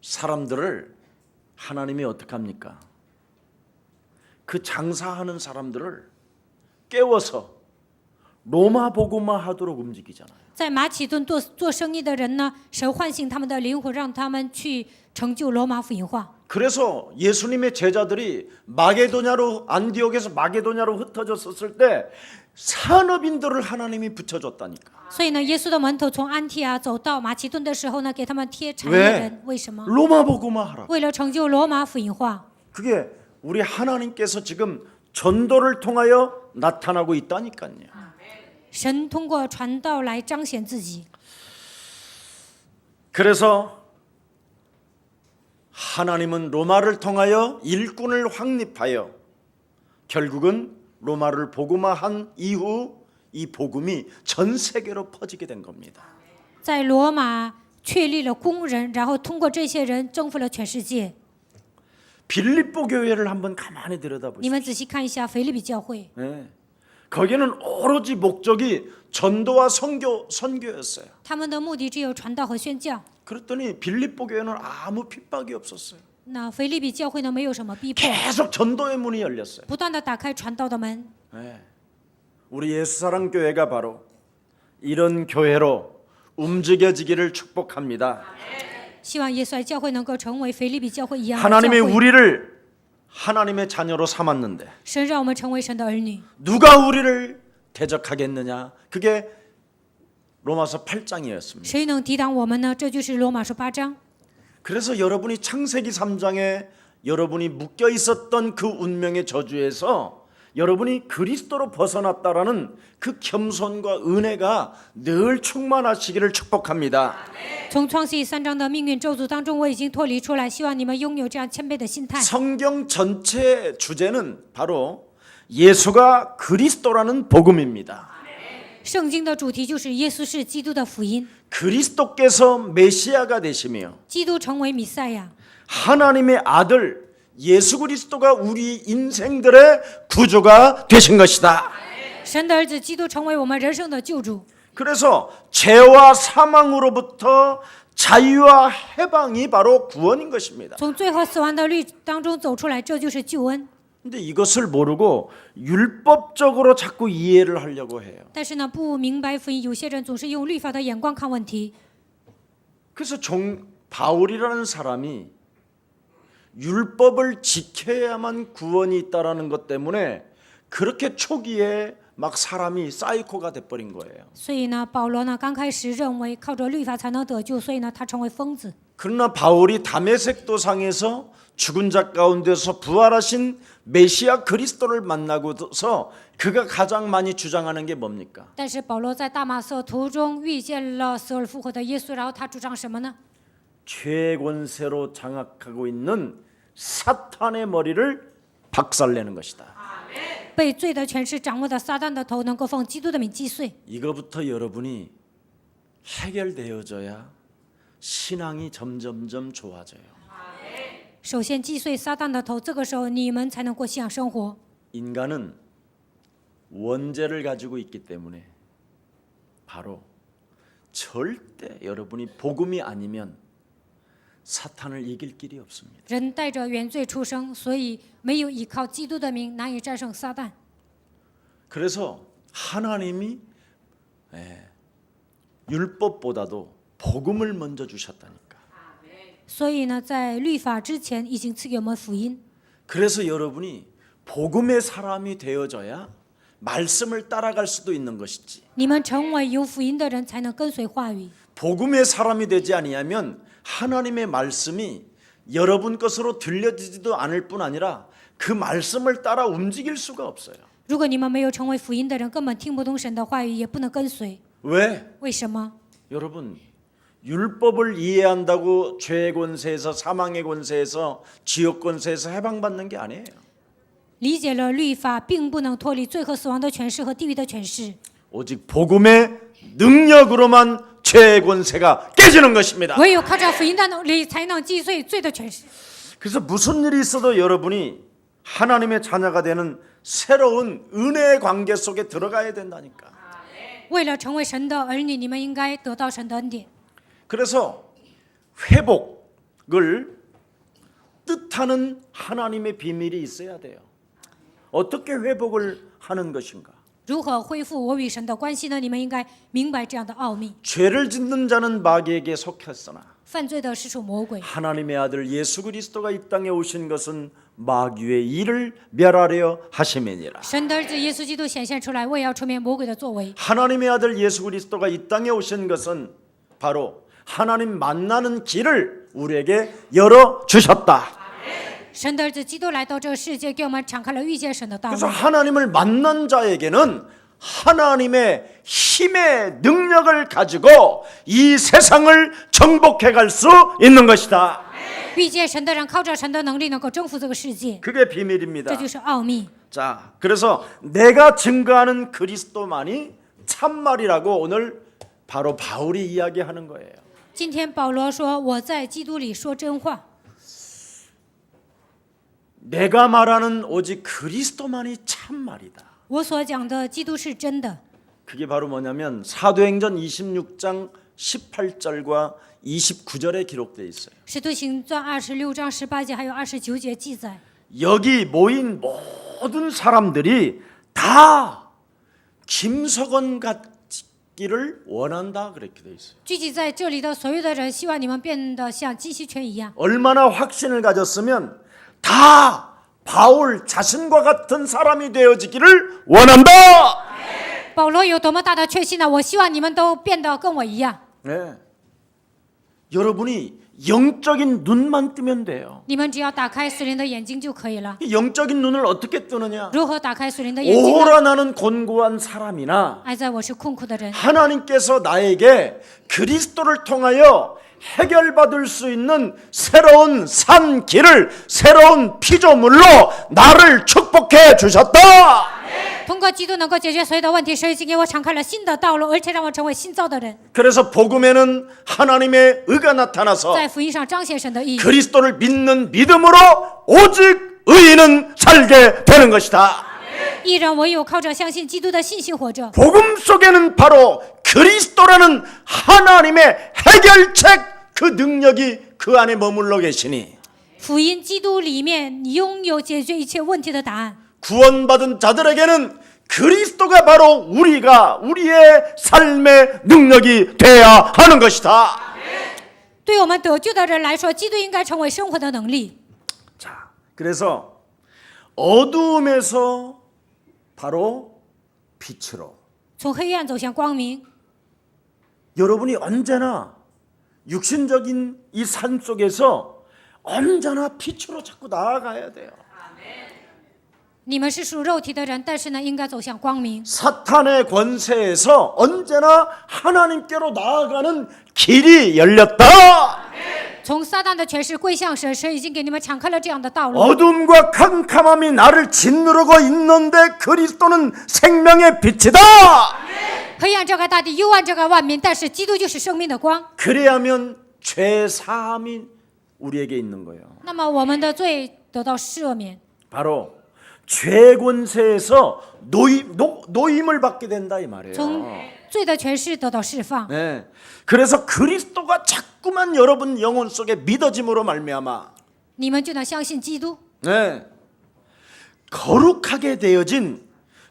사람들을 하나님이 어떻게 합니까? 그 장사하는 사람들을 깨워서 로마 복음화 하도록 움직이잖아요. 在马其顿做生意的人呢，神唤醒他们的灵魂，让他们去成就罗马福音化。 그래서 예수님의 제자들이 마게도냐로 안디옥에서 마게도냐로 흩어졌었을 때 산업인들을 하나님이 붙여줬다니까. 所以呢，耶稣的门徒从安提阿走到马其顿的时候呢，给他们贴产业人。为什么？ 로마 복음화 하라. 为了成就罗马福音化。 그게 우리 하나님께서 지금 전도를 통하여 나타나고 있다니까요. 神通过传道来彰显自己。 그래서 하나님은 로마를 통하여 일꾼을 확립하여 결국은 로마를 복음화한 이후 이 복음이 전 세계로 퍼지게 된 겁니다. 在罗马确立了工人，然后通过这些人征服了全世界。 빌립보 교회를 한번 가만히 你 들여다보시죠. 们仔细看一下腓立比教会， 네. 거기는 오로지 목적이 전도와 선교였어요. 他们的目的只有传道和宣教。 그랬더니 빌립보 교회는 아무 핍박이 없었어요. 那腓立比教会呢，没有什么逼迫， 계속 전도의 문이 열렸어요. 不断的打开传道的门。 네. 우리 예수사랑 교회가 바로 이런 교회로 움직여지기를 축복합니다. 希望耶稣爱教会能够成为腓立比教会一样的 하나님이 教会。 우리를 하나님의 자녀로 삼았는데 神让我们成为神的儿女， 누가 우리를 대적하겠느냐? 그게 로마서 8장이었습니다. 谁能抵挡我们呢？这就是罗马书8章。 그래서 여러분이 창세기 3장에 여러분이 묶여 있었던 그 운명의 저주에서 여러분이 그리스도로 벗어났다라는 그 겸손과 은혜가 늘 충만하시기를 축복합니다. 从创世纪3章的命运咒诅当中，我已经脱离出来，希望你们拥有这样谦卑的心态。 성경 전체의 주제는 바로 예수가 그리스도라는 복음입니다. 圣经的主题就是耶稣是基督的福音， 그리스도께서 메시아가 되시며 基督成为弥赛亚， 하나님의 아들 예수 그리스도가 우리 인생들의 구주가 되신 것이다. 神的儿子基督成为我们人生的救主。 그래서 죄와 사망으로부터 자유와 해방이 바로 구원인 것입니다. 从罪和死亡的律当中走出来，这就是救恩。 근데 이것을 모르고 율법적으로 자꾸 이해를 하려고 해요. 但是呢，不明白福音，有些人总是用律法的眼光看问题。 그래서 바울이라는 사람이 율법을 지켜야만 구원이 있다라는 것 때문에 그렇게 초기에 막 사람이 사이코가 돼버린 거예요. 所以呢，保罗呢刚开始认为靠着律法才能得救，所以呢他成为疯子。 그러나 바울이 다메섹 도상에서 죽은 자 가운데서 부활하신 메시아 그리스도를 만나고서 그가 가장 많이 주장하는 게 뭡니까? 但是保罗在大马色途中遇见了死而复活的耶稣，然后他主张什么呢？ 죄의 권세로 장악하고 있는 사탄의 머리를 박살내는 것이다. 被罪的权势掌握的撒旦的头，能够奉基督的名击碎。 이거부터 여러분이 해결되어져야 신앙이 점점점 좋아져요. 首先击碎撒旦的头，这个时候你们才能过信仰生活。 인간은 원죄를 가지고 있기 때문에 바로 절대 여러분이 복음이 아니면 사탄을 이길 길이 없습니다. 人带着原罪出生，所以没有依靠基督的名，难以战胜撒旦。 그래서 하나님이 율법보다도 복음을 먼저 주셨다니까. 所以呢，在律法之前已经赐给我们福音。 그래서 여러분이 복음의 사람이 되어져야 말씀을 따라갈 수도 있는 것이지. 你们成为有福音的人，才能跟随话语。 복음의 사람이 되지 아니하면 하나님의 말씀이 여러분 것으로 들려지지도 않을 뿐 아니라 그 말씀을 따라 움직일 수가 없어요. 如果你们没有成为福音的人，根本听不懂神的话语，也不能跟随。 왜? 为什么？ 여러분 율법을 이해한다고 죄의 권세에서 사망의 권세에서 지옥 권세에서 해방받는 게 아니에요. 理解了律法，并不能脱离罪和死亡的权势和地狱的权势。 오직 복음의 능력으로만 죄의 권세가 깨지는 것입니다. 唯有靠着福音的能力，才能击碎罪的权势。 그래서 무슨 일이 있어도 여러분이 하나님의 자녀가 되는 새로운 은혜의 관계 속에 들어가야 된다니까. 为了成为神的儿女，你们应该得到神的恩典。 그래서 회복을 뜻하는 하나님의 비밀이 있어야 돼요. 어떻게 회복을 하는 것인가? 如何恢复我与神的关系呢？你们应该明白这样的奥秘。 죄를 짓는 자는 마귀에게 속했으나 犯罪的是属魔鬼， 하나님의 아들 예수 그리스도가 이 땅에 오신 것은 마귀의 일을 멸하려 하심이니라. 神的儿子耶稣基督显现出来，为要除灭魔鬼的作为。 하나님의 아들 예수 그리스도가 이 땅에 오신 것은 바로 하나님 만나는 길을 우리에게 열어 주셨다. 神的儿子基督来到这个世界，给我们敞开了遇见神的道路 그래서 。 하나님을 만난 자에게는 하나님의 힘의 능력을 가지고 이 세상을 정복해 갈 수 있는 것이다. 遇见神的人，靠着神的能力，能够征服这个世界， 그게 비밀입니다. 这就是奥秘。 자, 그래서 내가 증거하는 그리스도만이 참말이라고 오늘 바로 바울이 이야기하는 거예요. 今天保罗说：“我在基督里说真话。 내가 말하는 오직 그리스도만이 참말이다. 我所讲的基督是真的。 그게 바로 뭐냐면 사도행전 26장 18절과 29절에 기록되어 있어요. 使徒行传26章18节还有29节记载， 여기 모인 모든 사람들이 다 김석원 같기를 원한다 그렇게 되어 있어요. 聚集在这里的所有的人，希望你们变得像金希权一样。 얼마나 확신을 가졌으면 다 바울 자신과 같은 사람이 되어지기를 원한다. 保罗有多么大的确信呢？我希望你们都变得跟我一样。 네. 여러분이 영적인 눈만 뜨면 돼요. 你们只要打开属灵的眼睛就可以了。 이 영적인 눈을 어떻게 뜨느냐? 如何打开属灵的眼睛呢？ 오호라 나는 곤고한 사람이나 爱在我是困苦的人， 하나님께서 나에게 그리스도를 통하여 해결받을 수 있는 새로운 산 길을 새로운 피조물로 나를 축복해 주셨다. 通过基督能够解决所有的问题，神已经给我敞开了新的道路，而且让我成为新造的人。 그래서 복음에는 하나님의 의가 나타나서 在福音上彰显神的义， 그리스도를 믿는 믿음으로 오직 의인은 살게 되는 것이다. 义人唯有靠着相信基督的信心活着。 복음 속에는 바로 그리스도라는 하나님의 해결책 그 능력이 그 안에 머물러 계시니 福音基督里面拥有解决一切问题的答案。 구원받은 자들에게는 그리스도가 바로 우리의 삶의 능력이 돼야 하는 것이다. 对我们得救的人来说，基督应该成为生活的能力。 자, 그래서 어두움에서 바로 빛으로. 从黑暗走向光明。 여러분이 언제나 육신적인 이 산 속에서 언제나 빛으로 자꾸 나아가야 돼요. 你们是属肉体的人，但是呢，应该走向光明。 사탄의 권세에서 언제나 하나님께로 나아가는 길이 열렸다. 从撒旦的权势归向神，神已经给你们敞开了这样的道路。 어둠과 캄캄함이 나를 짓누르고 있는데 그리스도는 생명의 빛이다. 黑暗遮盖大地，幽暗遮盖万民，但是基督就是生命的光。 그래야면 죄 사함이 우리에게 있는 거예요. 那么我们的罪得到赦免， 바로 죄 권세에서 노임을 받게 된다 이 말이에요. 从罪的权势得到释放。 네. 그래서 그리스도가 자꾸만 여러분 영혼 속에 믿어짐으로 말미암아 你们就能相信基督， 네. 거룩하게 되어진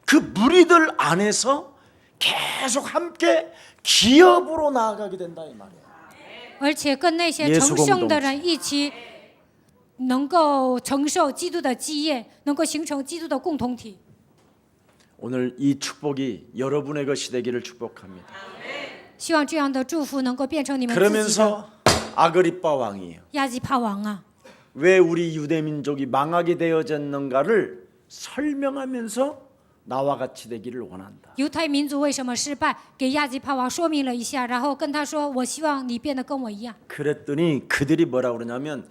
그 무리들 안에서 계속 함께 기업으로 나아가게 된다 이 말이에요. 而且跟那些成圣的人一起，能够承受基督的基业，能够形成基督的共同体。 오늘 이 축복이 여러분의 것이 되기를 축복합니다. 希望这样的祝福能够变成你们自己的。 그러면서 아그리빠 왕이 亚基帕王啊， 왜 우리 유대 민족이 망하게 되어졌는가를 설명하면서 나와 같이 되기를 원한다. 犹太民族为什么失败？给亚基帕王说明了一下，然后跟他说：“我希望你变得跟我一样。” 그랬더니 그들이 뭐라 그러냐면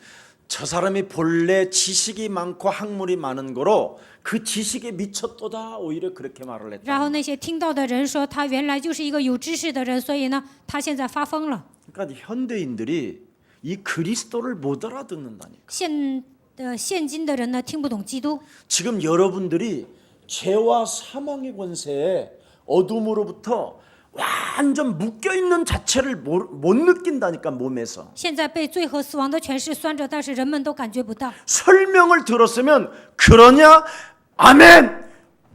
저 사람이 본래 지식이 많고 학문이 많은 거로 그 지식에 미쳤도다 오히려 그렇게 말을 然后 했다. 那些听到的人说他原来就是一个有知识的人，所以呢，他现在发疯了。 그러니까 현대인들이 이 그리스도를 못 알아듣는다니까. 现今的人呢，听不懂基督。 지금 여러분들이 죄와 사망의 권세에 어둠으로부터 완전 묶여 있는 자체를 못 느낀다니까 몸에서. 现在被罪和死亡的权势拴着，但是人们都感觉不到。 설명을 들었으면 그러냐? 아멘.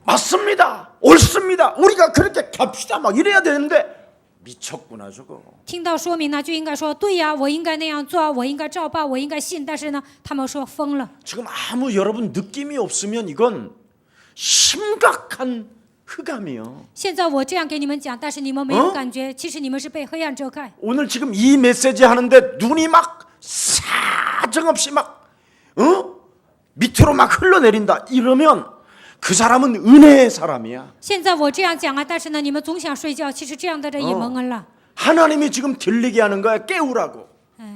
맞습니다. 옳습니다. 우리가 그렇게 갑시다. 막 이래야 되는데 미쳤구나 저거. 听到说明呢，就应该说对呀，我应该那样做，我应该照办，我应该信。但是呢，他们说疯了。 지금 아무 여러분 느낌이 없으면 이건 심각한 흑암이요. 现在我这样给你们讲，但是你们没有感觉，其实你们是被黑暗遮盖。 오늘 지금 이 메시지 하는데 눈이 막 사정없이 막 밑으로 막 흘러내린다 이러면 그 사람은 은혜의 사람이야. 现在我这样讲啊，但是呢，你们总想睡觉，其实这样的人也蒙恩了。 하나님이 지금 들리게 하는 거야. 깨우라고.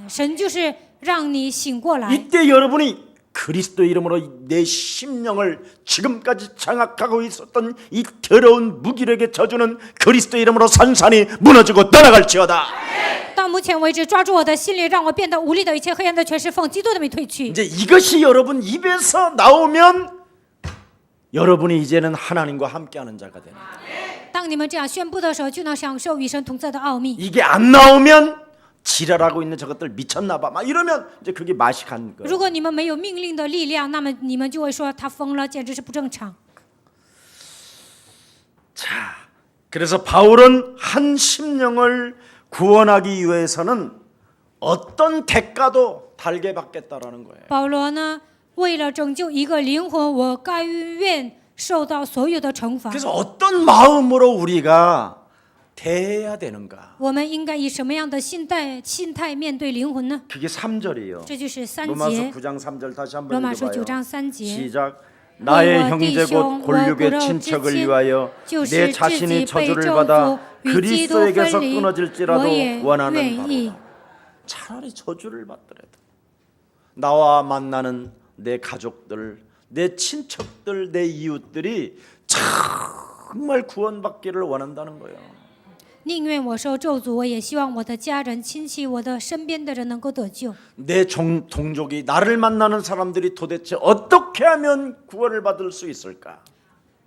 神就是让你醒过来。 이때 여러분이 그리스도 이름으로 내 심령을 지금까지 장악하고 있었던 이 더러운 무기력의 저주는 그리스도 이름으로 산산이 무너지고 떠나갈지어다. 到目前为止，抓住我的心灵，让我变得无力的一切黑暗的权势，奉基督的名退去。 이제 이것이 여러분 입에서 나오면 여러분이 이제는 하나님과 함께하는 자가 되는 거예요. 当你们这样宣布的时候，就能享受与神同在的奥秘。 이게 안 나오면 지랄하고 있는 저것들 미쳤나 봐. 막 이러면 이제 그게 맛이 간 거예요. 如果你们没有命令的力量，那么你们就会说他疯了，简直是不正常。 자, 그래서 바울은 한 심령을 구원하기 위해서는 어떤 대가도 달게 받겠다라는 거예요. 保罗呢，为了拯救一个灵魂，我甘愿受到所有的惩罚。 그래서 어떤 마음으로 우리가 대해야 되는가? 我们应该以什么样的心态面对灵魂呢？ 그게 3절이에요. 这就是3 로마서 节。 9장 3절 다시 罗 한번 马书9 읽어봐요. 章3节。 시작. 나의 형제 곧 골육의 친척을 위하여 내 자신이 저주를 받아 그리스도에게서 끊어질지라도 원하는 바로. 차라리 저주를 받더라도 나와 만나는 내 가족들, 내 친척들, 내 이웃들이 정말 구원받기를 원한다는 거예요. 宁愿我受咒诅，我也希望我的家人、亲戚、我的身边的人能够得救。 내 동족이 나를 만나는 사람들이 도대체 어떻게 하면 구원을 받을 수 있을까?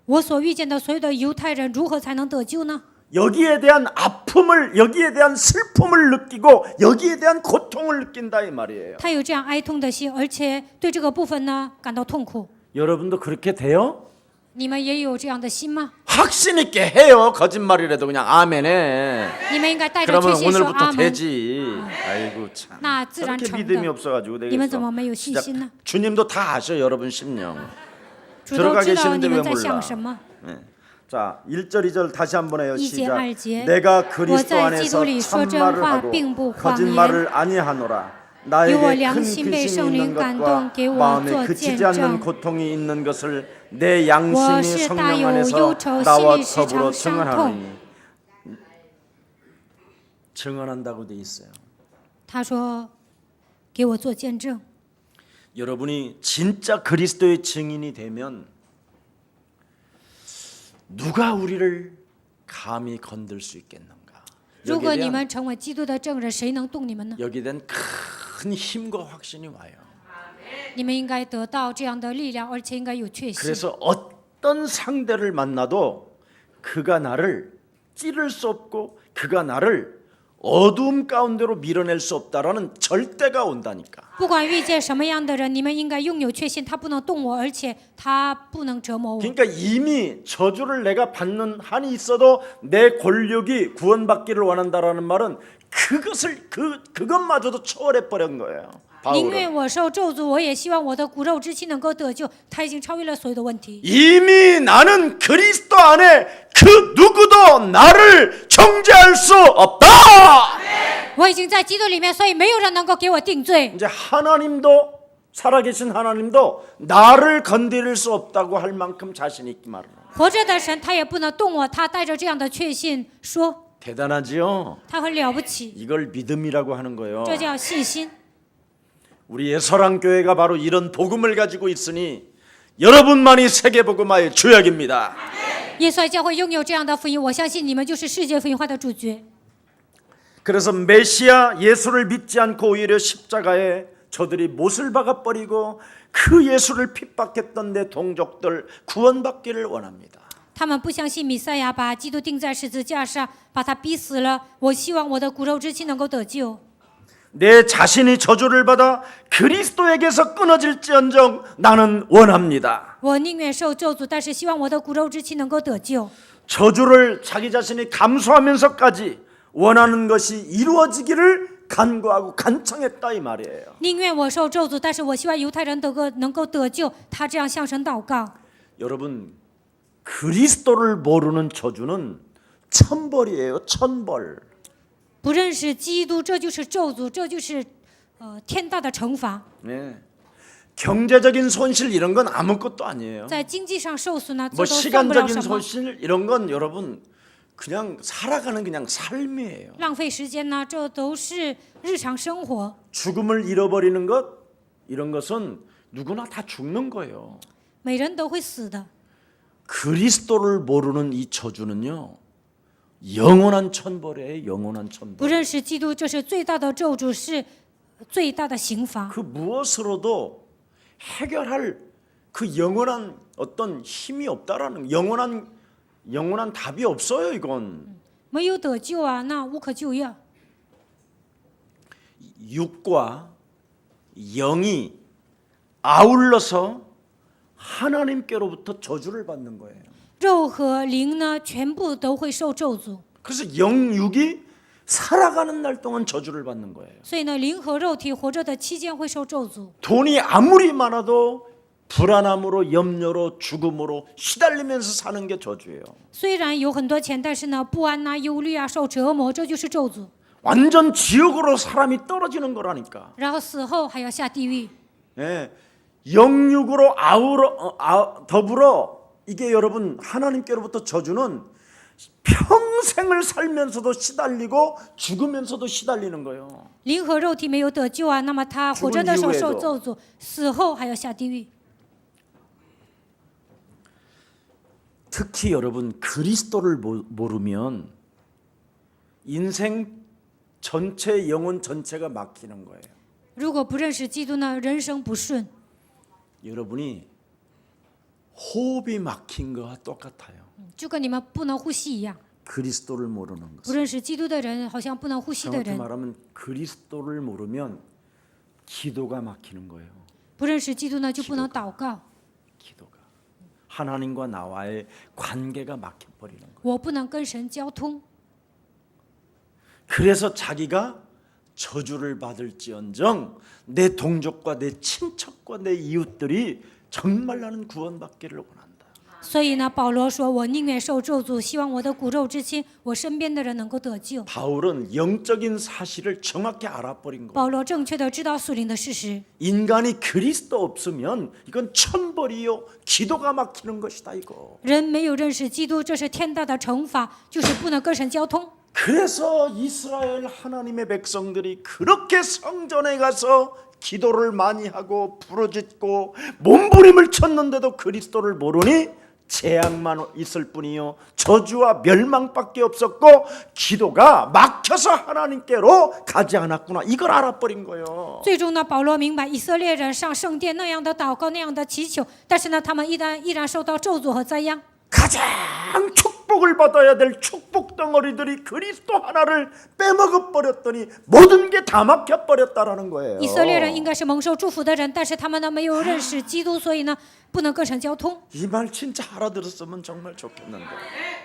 我所遇见的所有的犹太人如何才能得救呢？ 여기에 대한 아픔을, 여기에 대한 슬픔을 느끼고 여기에 대한 고통을 느낀다 이 말이에요. 他有这样哀痛的心，而且对这个部分呢感到痛苦。 여러분도 그렇게 돼요? 你们也有这样的心吗？ 확신 있게 해요. 거짓말이라도 그냥 아멘해. 你们应该带着 그러면 确信说 오늘부터 阿门。 되지. 아이고 참. 那自然 그렇게 成 믿음이 的。 없어가지고 你们怎么没有信 시작. 心呢？ 주님도 다 아셔 여러분 심령. 主都 들어가 知道 계시는데 你 왜 们在 몰라? 想什么。 네. 자, 1절 2절 다시 한번 해요. 一节 시작. 二节 내가 그리스도 我在基督 안에서 里说真 참말을 话 하고 并不谎言 거짓말을 아니하노라. 有我 나에게 良 큰 心被 근심이 圣灵 있는 感 것과 动，给我 마음에 做 그치지 见 않는 证。 고통이 있는 것을 내 我 양심이 是大 성령 有 안에서 忧愁，心 나와 里时 더불어 常伤痛。 증언하노니. 증언한다고 돼 있어요. 他说：“给我做见证。 여러분이 진짜 그리스도의 증인이 되면 누가 우리를 감히 건들 수 있겠는가? 如果 여기에 你 대한, 们成为基督的证人，谁能动你们呢？ 여기에 대한 큰 힘과 확신이 와요. 你们应该得到这样的力量，而且应该有确信。 그래서 어떤 상대를 만나도 그가 나를 찌를 수 없고 그가 나를 어두움 가운데로 밀어낼 수 없다라는 절대가 온다니까. 不管遇见什么样的人，你们应该拥有确信，他不能动我，而且他不能折磨我。 그러니까 이미 저주를 내가 받는 한이 있어도 내 권력이 구원받기를 원한다라는 말은 그것마저도 초월해 버린 거예요. 宁 바울은 愿我受咒诅，我也希望我的骨肉之气能够得救。他已经超越了所有的问题。 이미 나는 그리스도 안에 그 누구도 나를 정죄할 수 없다. 我已经在基督里面，所以没有人能够给我定罪。 이제 하나님도 살아계신 하나님도 나를 건드릴 수 없다고 할 만큼 자신 있게 말을. 活着的神，他也不能动我。他带着这样的确信说， 대단하지요. 他很了不起， 이걸 믿음이라고 하는 거예요. 这叫信心。 우리의 서랑교회가 바로 이런 복음을 가지고 있으니 여러분만이 세계복음화의 주역입니다. 耶稣教会拥有这样的福音，我相信你们就是世界福音化的主角。 그래서 메시아 예수를 믿지 않고 오히려 십자가에 저들이 못을 박아버리고 그 예수를 핍박했던 내 동족들 구원받기를 원합니다. 他们不相信弥赛亚，把基督钉在十字架上，把他逼死了。我希望我的骨肉之气能够得救。 내 자신이 저주를 받아 그리스도에게서 끊어질지언정 나는 원합니다. 我宁愿受咒诅，但是希望我的骨肉之气能够得救。 저주를 자기 자신이 감수하면서까지 원하는 것이 이루어지기를 간구하고 간청했다 이 말이에요. 宁愿我受咒诅，但是我希望犹太人能够得救。他这样向神祷告。 여러분 그리스도를 모르는 저주는 천벌이에요. 천벌. 不认识基督，这就是咒诅，这就是天大的惩罚。 네. 경제적인 손실 이런 건 아무것도 아니에요. 在经济上受损呢，这 뭐 都算不了 시간적인 什么。 손실 이런 건 여러분 그냥 살아가는 그냥 삶이에요. 浪费时间呢，这都是日常生活。 죽음을 잃어버리는 것 이런 것은 누구나 다 죽는 거예요. 每人都会死的。 그리스도를 모르는 이 저주는요. 영원한 천벌이에요. 영원한 不 천벌. 认识基督，这是最大的咒诅，是最大的刑罚。 그 무엇으로도 해결할 그 영원한 어떤 힘이 없다라는 영원한 답이 없어요. 이건 没有得救啊，那无可救药。 육과 영이 아울러서 하나님께로부터 저주를 받는 거예요. 肉和灵呢，全部都会受咒诅。 그래서 영육이 살아가는 날 동안 저주를 받는 거예요. 所以呢，灵和肉体活着的期间会受咒诅。 돈이 아무리 많아도 불안함으로 염려로 죽음으로 시달리면서 사는 게 저주예요. 虽然有很多钱，但是呢，不安呐、忧虑啊，受折磨，这就是咒诅。 완전 지옥으로 사람이 떨어지는 거라니까. 然后死后还要下地狱。 예, 영육으로 더불어 이게 여러분 하나님께로부터 저주는 평생을 살면서도 시달리고 죽으면서도 시달리는 거예요. 灵和肉体没有得救啊，那么他活着的时候受咒诅，死后还要下地狱。 특히 여러분 그리스도를 모르면 인생 전체 영혼 전체가 막히는 거예요. 如果不认识基督呢，人生不顺， 여러분이 호흡이 막힌 거와 똑같아요. 就跟你们不能呼吸一样。 그리스도를 모르는 不 것. 认识基督的人，好像不能呼吸的 정확히 人。 말하면 그리스도를 모르면 기도가 막히는 거예요. 不认识基督呢，就不能祷告。 기도가 하나님과 나와의 관계가 막혀버리는 거예요. 我不能跟神交通， 그래서 자기가 저주를 받을지언정 내 동족과 내 친척과 내 이웃들이 정말 나는 구원받기를 원한다. 所以呢，保罗说：“我宁愿受咒诅，希望我的骨肉之亲，我身边的人能够得救。 바울은 영적인 사실을 정확히 알아버린 거예요. 保罗正确的知道属灵的事实， 인간이 그리스도 없으면 이건 천벌이요 기도가 막히는 것이다 이거. 人没有认识基督，这是天大的惩罚，就是不能跟神交通。 그래서 이스라엘 하나님의 백성들이 그렇게 성전에 가서 기도를 많이 하고 부르짖고 몸부림을 쳤는데도 그리스도를 모르니 재앙만 있을 뿐이요 저주와 멸망밖에 없었고 기도가 막혀서 하나님께로 가지 않았구나 이걸 알아버린 거예요. 最终呢，保罗明白以色列人上圣殿那样的祷告，那样的祈求，但是呢，他们依然受到咒诅和灾殃。 가장 축복을 받아야 될 축복 덩어리들이 그리스도 하나를 빼먹어 버렸더니 모든 게 다 막혀 버렸다라는 거예요. 以色列人应该是蒙受祝福的人，但是他们呢没有认识基督，所以呢不能跟神交通。 이 말 진짜 알아들었으면 정말 좋겠는데.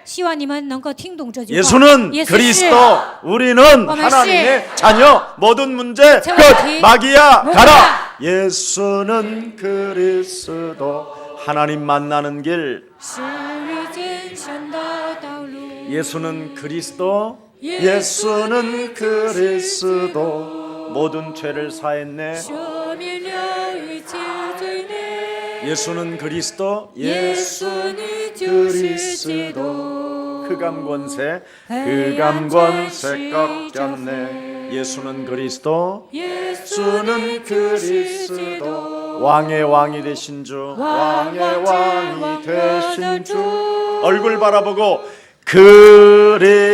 希望你们能够听懂这句话。 예수는 耶稣是 그리스도, 우리는 어머씨. 하나님의 자녀, 모든 문제 끝, 정확히 마귀야 뭐가? 가라. 예수는 그리스도, 하나님 만나는 길. 是遇见神的道路。 예수는 그리스도, 예수는 그리스도, 모든 죄를 사했네. 赦免了一切罪孽。 예수는 그리스도, 耶稣，你就是基督。 흑암 권세, 흑암 권세 꺾였네. 예수는 그리스도, 耶稣， 예수는 그리스도, 왕의 왕이 되신 주, 왕의 왕이 되신 주. 얼굴 바라보고 그리스도.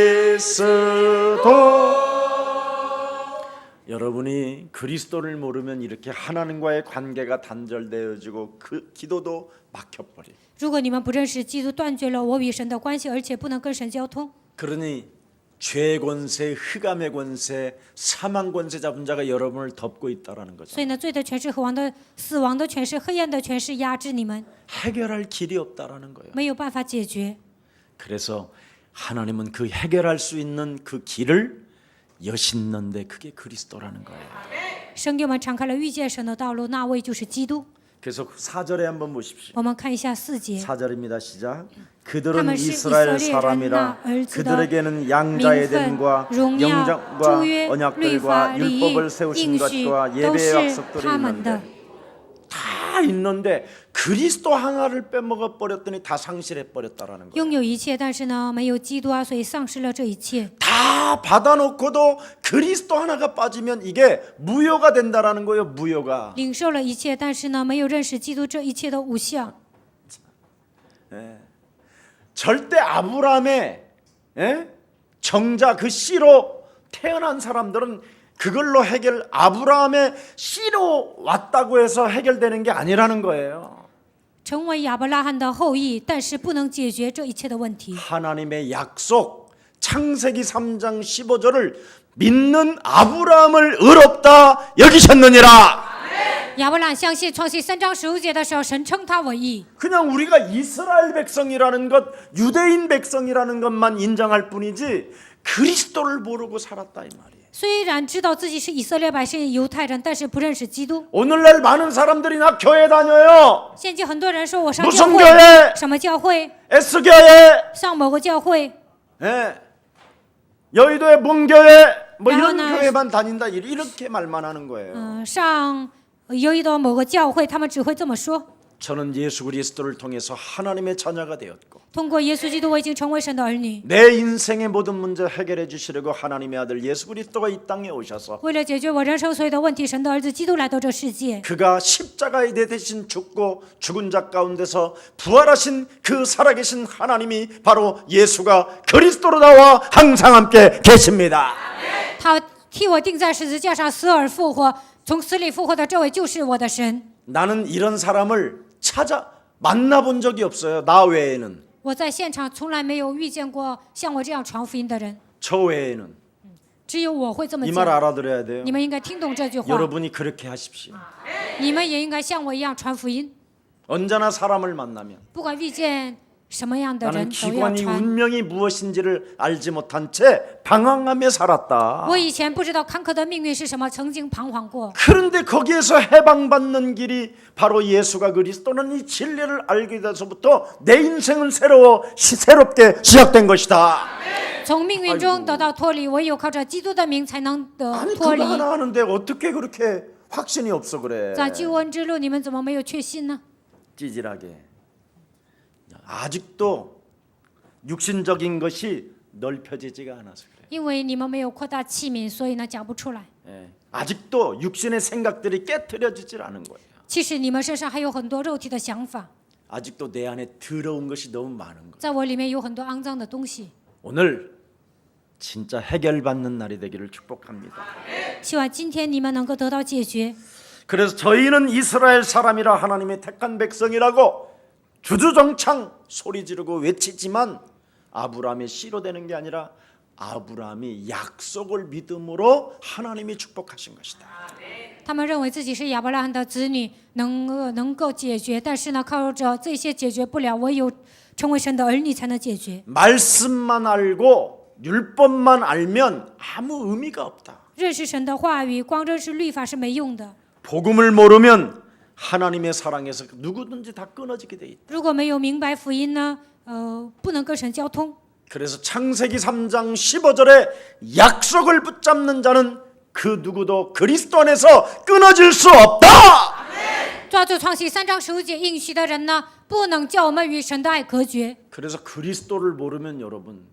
여러분이 그리스도를 모르면 이렇게 하나님과의 관계가 단절되어지고 그 기도도 막혀버려. 如果你们不认识基督，断绝了我与神的关系，而且不能跟神交通， 그러니 죄의 권세, 흑암의 권세, 사망 권세 잡은 자가 여러분을 덮고 있다라는 거죠. 所以呢，罪的权势和死亡的权势、黑暗的权势压制你们， 해결할 길이 없다라는 거예요. 没有办法解决。 그래서 하나님은 그 해결할 수 있는 그 길을 여신는데 그게 그리스도라는 거예요. 神给我们敞开了遇见神的道路，那位就是基督。 그래서 4절에 한번 보십시오. 我们看一下4节， 4절입니다. 시작. 그들은他们是 이스라엘 이스라엘 사람이라 나儿子的 그들에게는 양자의 名分 됨과 荣耀 영장과 祝约律 언약들과 法礼仪 율법을 세우신 应许 것과 都 예배의 是 약속들이 他们的。 있는데 다 있는데 그리스도 하나를 빼먹어 버렸더니 다 상실해 버렸다라는 거예요. 拥有一切，但是呢，没有基督啊，所以丧失了这一切。 다 받아놓고도 그리스도 하나가 빠지면 이게 무효가 된다라는 거예요. 무효가. 领受了一切，但是呢，没有认识基督，这一切都无效。 절대 아브라함의 정자 그 씨로 태어난 사람들은 그걸로 아브라함의 씨로 왔다고 해서 해결되는 게 아니라는 거예요. 成为亚伯拉罕的后裔，但是不能解决这一切的问题。 하나님의 약속 창세기 3장 15절을 믿는 아브라함을 의롭다 여기셨느니라. 亚伯拉罕相信创世3章15节的时候，神称他为义。 그냥 우리가 이스라엘 백성이라는 것, 유대인 백성이라는 것만 인정할 뿐이지 그리스도를 모르고 살았다 이 말이에요. 虽然知道自己是以色列百姓、犹太人，但是不认识基督。 오늘날 많은 사람들이 나 교회 다녀요. 现今很多人说我上 무슨 教会， 교회? 什么教会？ S교회, 上某个教会， 여의도의 문교회, 뭐 이런 나오나- 교회만 다닌다 이렇게 말만 하는 거예요. 上有一到某个教会，他们只会这么说。 저는 예수 그리스도를 통해서 하나님의 자녀가 되었고 通过耶稣基督，我已经成为神的儿女。 내 인생의 모든 문제 해결해 주시려고 하나님의 아들 예수 그리스도가 이 땅에 오셔서 为了解决我人生所有的问题，神的儿子基督来到这世界。 그가 십자가에 내 대신 죽고 죽은 자 가운데서 부활하신 그 살아계신 하나님이 바로 예수가 그리스도로 나와 항상 함께 계십니다. 他替我钉在十字架上，死而复活，从死里复活的这位就是我的神。 나는 이런 사람을 찾아 만나본 적이 없어요. 나 외에는. 我在现场从来没有遇见过像我这样传福音的人， 저 외에는. 只有我会这么 이 말 讲。 알아들어야 돼요. 你们应该听懂这句话， 여러분이 그렇게 하십시오. 你们也应该像我一样传福音。 언제나 사람을 만나면 不管遇见什么样的 나는 人，都要 기관이 传。 운명이 무엇인지를 알지 못한 채 방황하며 살았다. 我以前不知道坎坷的命运是什么，曾经彷徨过。 그런데 거기에서 해방받는 길이 바로 예수가 그리스도는 이 진리를 알게 돼서부터 내 인생은 새롭게 시작된 것이다. 从命运中得到脱离，唯有靠着基督的名才能得 아니 脱 그거 离。 하나 하는데 어떻게 그렇게 확신이 없어 그래. 在救恩之路，你们怎么没有确信呢？ 찌질하게. 아직도 육신적인 것이 넓혀지지가 않아서 그래. 因为你们没有扩大器皿，所以呢讲不出来。 예. 아직도 육신의 생각들이 깨트려지질 않은 거예요. 其实你们身上还有很多肉体的想法， 아직도 내 안에 더러운 것이 너무 많은 거예요. 在我里面有很多肮脏的东西。 오늘 진짜 해결받는 날이 되기를 축복합니다. 希望今天你们能够得到解决。 그래서 저희는 이스라엘 사람이라 하나님의 택한 백성이라고 주주정창 소리 지르고 외치지만 아브라함의 씨로 되는 게 아니라 아브라함이 약속을 믿음으로 하나님이 축복하신 것이다. 他们认为自己是亚伯拉罕的子女，能够解决，但是呢，靠着这些解决不了，唯有成为神的儿女才能解决。 말씀만 알고 율법만 알면 아무 의미가 없다. 认识神的话语，光认识律法是没用的。 복음을 모르면 하나님의 사랑에서 누구든지 다 끊어지게 돼 있다. 如果没有明白福音呢，不能跟神交通。 그래서 창세기 3장 15절에 약속을 붙잡는 자는 그 누구도 그리스도 안에서 끊어질 수 없다. 抓住创世3章15节应许的人呢，不能叫我们与神的爱隔绝。 그래서 그리스도를 모르면 여러분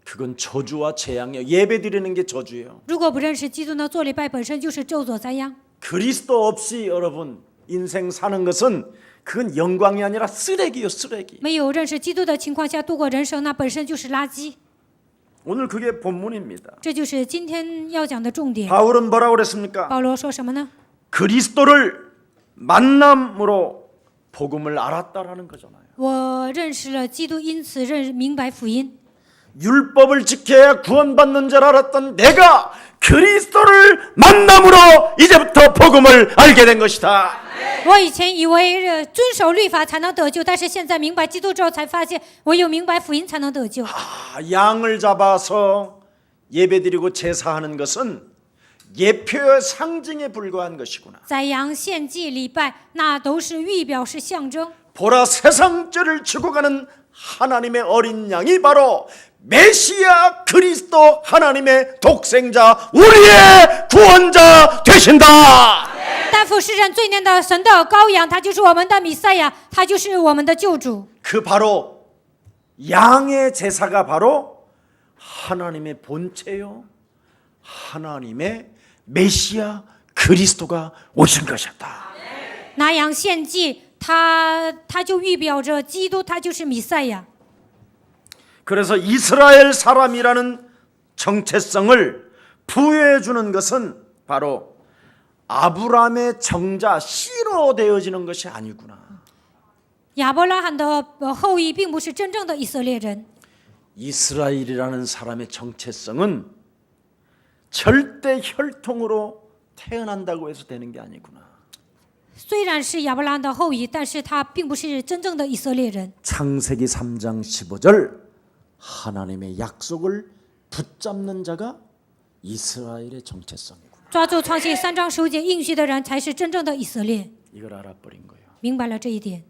그건 저주와 재앙이에요. 예배드리는 게 저주예요. 如果不认识基督呢，做礼拜本身就是咒诅灾殃。 그리스도 없이 여러분 인생 사는 것은 그건 영광이 아니라 쓰레기요, 쓰레기. 没有认识基督的情况下度过人生，那本身就是垃圾。 오늘 그게 본문입니다. 这就是今天要讲的重点。 바울은 뭐라고 그랬습니까? 保罗说什么呢？ 그리스도를 만남으로 복음을 알았다라는 거잖아요. 我认识了基督，因此明白福音。 율법을 지켜야 구원받는 줄 알았던 내가 그리스도를 만남으로 이제부터 복음을 알게 된 것이다. 我以前以为遵守律法才能得救，但是现在明白基督之后，才发现唯有明白福音才能得救。 양을 잡아서 예배드리고 제사하는 것은 예표의 상징에 불과한 것이구나. 宰羊献祭礼拜，那都是预表，是象征。 보라 세상죄를 지고 가는 하나님의 어린 양이 바로 메시아 그리스도 하나님의 독생자 우리의 구원자 되신다. 担负世人罪孽的神的羔羊，他就是我们的弥赛亚，他就是我们的救主。 그 바로 양의 제사가 바로 하나님의 본체요 하나님의 메시아 그리스도가 오신 것이었다. 拿羊献祭，他就预表着基督，他就是弥赛亚。 그래서 이스라엘 사람이라는 정체성을 부여해 주는 것은 바로 아브라함의 정자 씨로 되어지는 것이 아니구나. 亚伯拉罕的后裔并不是真正的以色列人。 이스라엘이라는 사람의 정체성은 절대 혈통으로 태어난다고 해서 되는 게 아니구나. 虽然是亚伯拉罕的后裔，但是他并不是真正的以色列人。 창세기 3장 15절 하나님의 약속을 붙잡는 자가 이스라엘의 정체성이구나. 抓住创世3章15节应许的人，才是真正的以色列。 이걸 알아버린 거예요. 明白了这一点，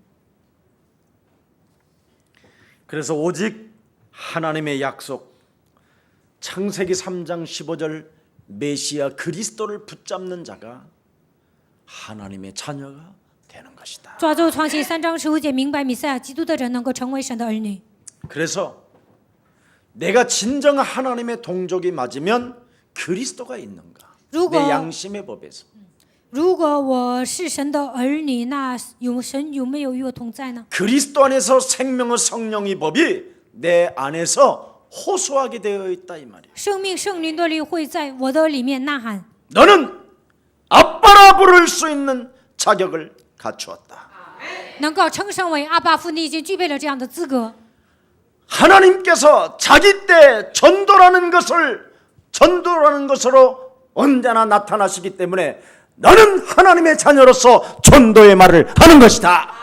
그래서 오직 하나님의 약속 창세기 3장 15절 메시아 그리스도를 붙잡는 자가 하나님의 자녀가 되는 것이다. 抓住创世3章15节明白弥赛亚基督的人，能够成为神的儿女。 그래서 내가 진정 하나님의 동족이 맞으면 그리스도가 있는가? 내 如果 양심의 법에서 如果我是神的儿女，那神有没有与我同在呢？ 그리스도 안에서 생명의 성령의 법이 내 안에서 호소하게 되어 있다 이 말이야. 生命圣灵的力会在我的里面呐喊。 너는 아빠라 부를 수 있는 자격을 갖추었다. 能够称声为阿爸父，你已经具备了这样的资格。 하나님께서 자기 때 전도라는 것으로 언제나 나타나시기 때문에 너는 하나님의 자녀로서 전도의 말을 하는 것이다.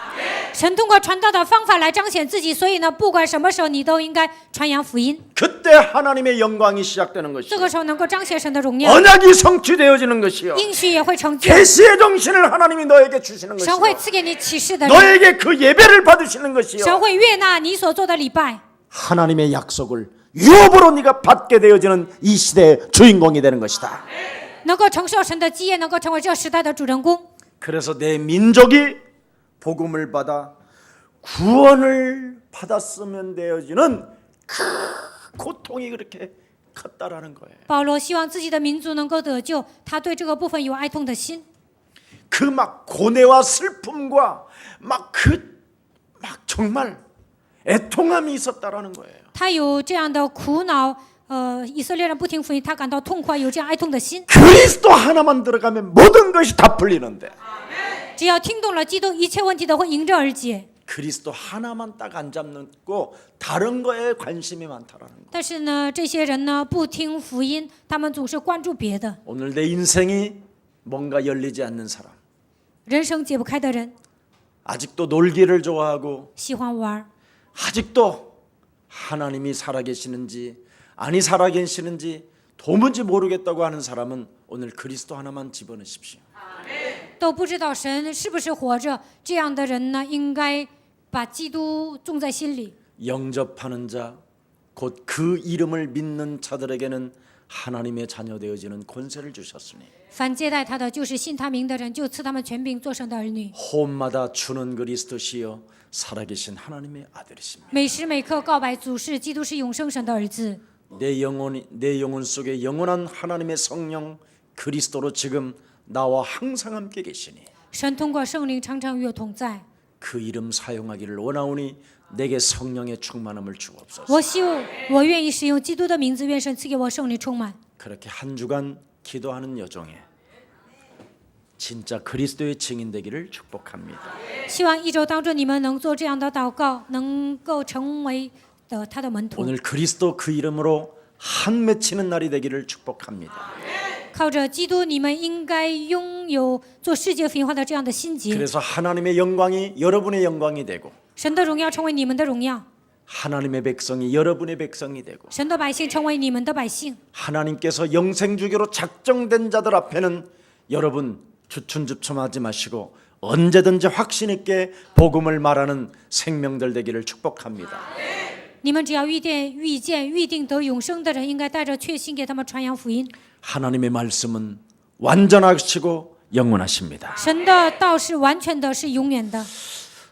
神通过传道的方法来彰显自己，所以呢，不管什么时候你都应该传扬福音。 그때 하나님의 영광이 시작되는 这 것이요. 个时候能够彰显神的荣耀， 언약이 성취되어지는 것이요. 应许也会成就， 계시의 정신을 하나님이 너에게 주시는 神会 것이요. 赐给你启示的人， 너에게 그 예배를 받으시는 神 것이요. 会悦纳你所做的礼拜。 하나님의 약속을 유업으로 네가 받게 되어지는 이 시대의 주인공이 되는 것이다. 能够承受神的基业，能够成为这时代的主人公。 그래서 내 민족이 복음을 받아 구원을 받았으면 되어지는 그 고통이 그렇게 컸다라는 거예요. 保罗希望自己的民族能够得救，他对这个部分有哀痛的心。 그 막 고뇌와 슬픔과 막 정말 애통함이 있었다라는 거예요. 他有这样的苦恼，以色列人不听福音，他感到痛快，有这样哀痛的心。 그리스도 하나만 들어가면 모든 것이 다 풀리는데 只要听懂了基督，一切问题都会迎刃而解。 그리스도 하나만 딱 안 잡고 다른 거에 관심이 많다라는 거. 但是呢，这些人呢不听福音，他们总是关注别的。 오늘 내 인생이 뭔가 열리지 않는 사람, 人生解不开的人， 아직도 놀기를 좋아하고 喜欢玩， 아직도 하나님이 살아계시는지 아니 살아계시는지 도무지 모르겠다고 하는 사람은 오늘 그리스도 하나만 집어넣으십시오. 都不知道神是不是活着，这样的人呢，应该把基督种在心里。 영접하는 자, 곧 그 이름을 믿는 자들에게는 하나님의 자녀 되어지는 권세를 주셨으니 凡接待他的，就是信他名的人，就赐他们权柄，做神的儿女。 호흡마다 주는 그리스도시요 살아계신 하나님의 아들이십니다. 每时每刻告白主是基督是永生神的儿子。 내 영혼 속에 영원한 하나님의 성령 그리스도로 지금 나와 항상 함께 계시니 神通过圣灵常常与我同在。 그 이름 사용하기를 원하오니 내게 성령의 충만함을 주옵소서. 我愿意使用基督的名字，愿神赐给我圣灵充满。 그렇게 한 주간 기도하는 여정에 진짜 그리스도의 증인 되기를 축복합니다. 希望一周当中你们能做这样的祷告，能够成为他的门徒。 오늘 그리스도 그 이름으로 한 맺히는 날이 되기를 축복합니다. 靠着基督，你们应该拥有做世界福音化的这样的心结。 그래서 하나님의 영광이 여러분의 영광이 되고 神的荣耀成为你们的荣耀， 하나님의 백성이 여러분의 백성이 되고 神的百姓成为你们的百姓。 하나님께서 영생주기로 작정된 자들 앞에는 여러분 주춤주춤하지 마시고 언제든지 확신 있게 복음을 말하는 생명들 되기를 축복합니다. 你们只要预定得永生的人，应该带着确信给他们传扬福音。 하나님의 말씀은 완전하시고 영원하십니다. 神的道是完全的，是永远的。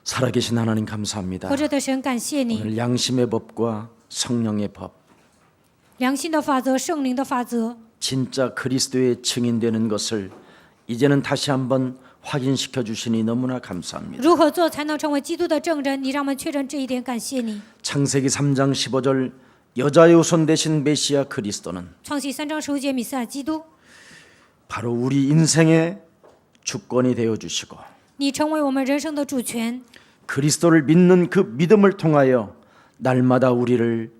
살아계신 하나님 감사합니다. 活着的神，感谢你， 오늘 양심의 법과 성령의 법, 良心的法则，圣灵的法则， 진짜 그리스도의 증인되는 것을 이제는 다시 한번 확인시켜 주시니 너무나 감사합니다. 如何做才能成为基督的证人？你让我们确认这一点，感谢你。 창세기 3장 15절 여자의 후손 되신 메시아 그리스도는 创启3章15节，弥赛亚基督， 바로 우리 인생의 주권이 되어 주시고 你成为我们人生的主权。 그리스도를 믿는 그 믿음을 통하여 날마다 우리를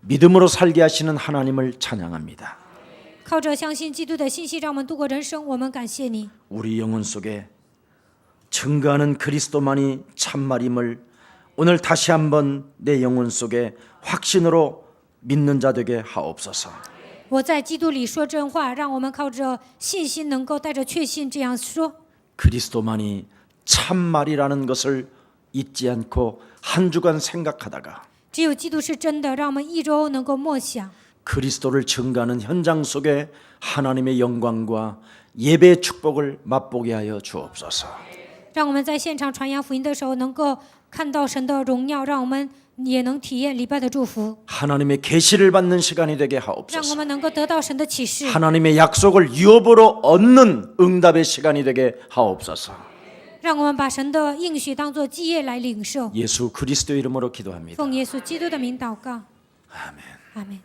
믿음으로 살게 하시는 하나님을 찬양합니다. 靠着相信基督的信息，让我们度过人生。我们感谢你， 우리 영혼 속에 증거하는 그리스도만이 참말임을 오늘 다시 한번 내 영혼 속에 확신으로 믿는 자 되게 하옵소서. 我在基督里说真话，让我们靠着信心，能够带着确信这样说。 그리스도만이 참말이라는 것을 잊지 않고 한 주간 생각하다가 只有基督是真的，让我们一周能够默想。 그리스도를 증거하는 현장 속에 하나님의 영광과 예배의 축복을 맛보게 하여 주옵소서. 让我们在现场传扬福音的时候，能够看到神的荣耀，让我们也能体验礼拜的祝福， 하나님의 계시를 받는 시간이 되게 让我 하옵소서. 们能够得到神的启示， 하나님의 약속을 유업으로 얻는 응답의 시간이 되게 하옵소서. 让我们把神的应许当作基业来领受。 예수 그리스도 이름으로 기도합니다. 奉耶稣基督的名祷告， 아멘. 阿门。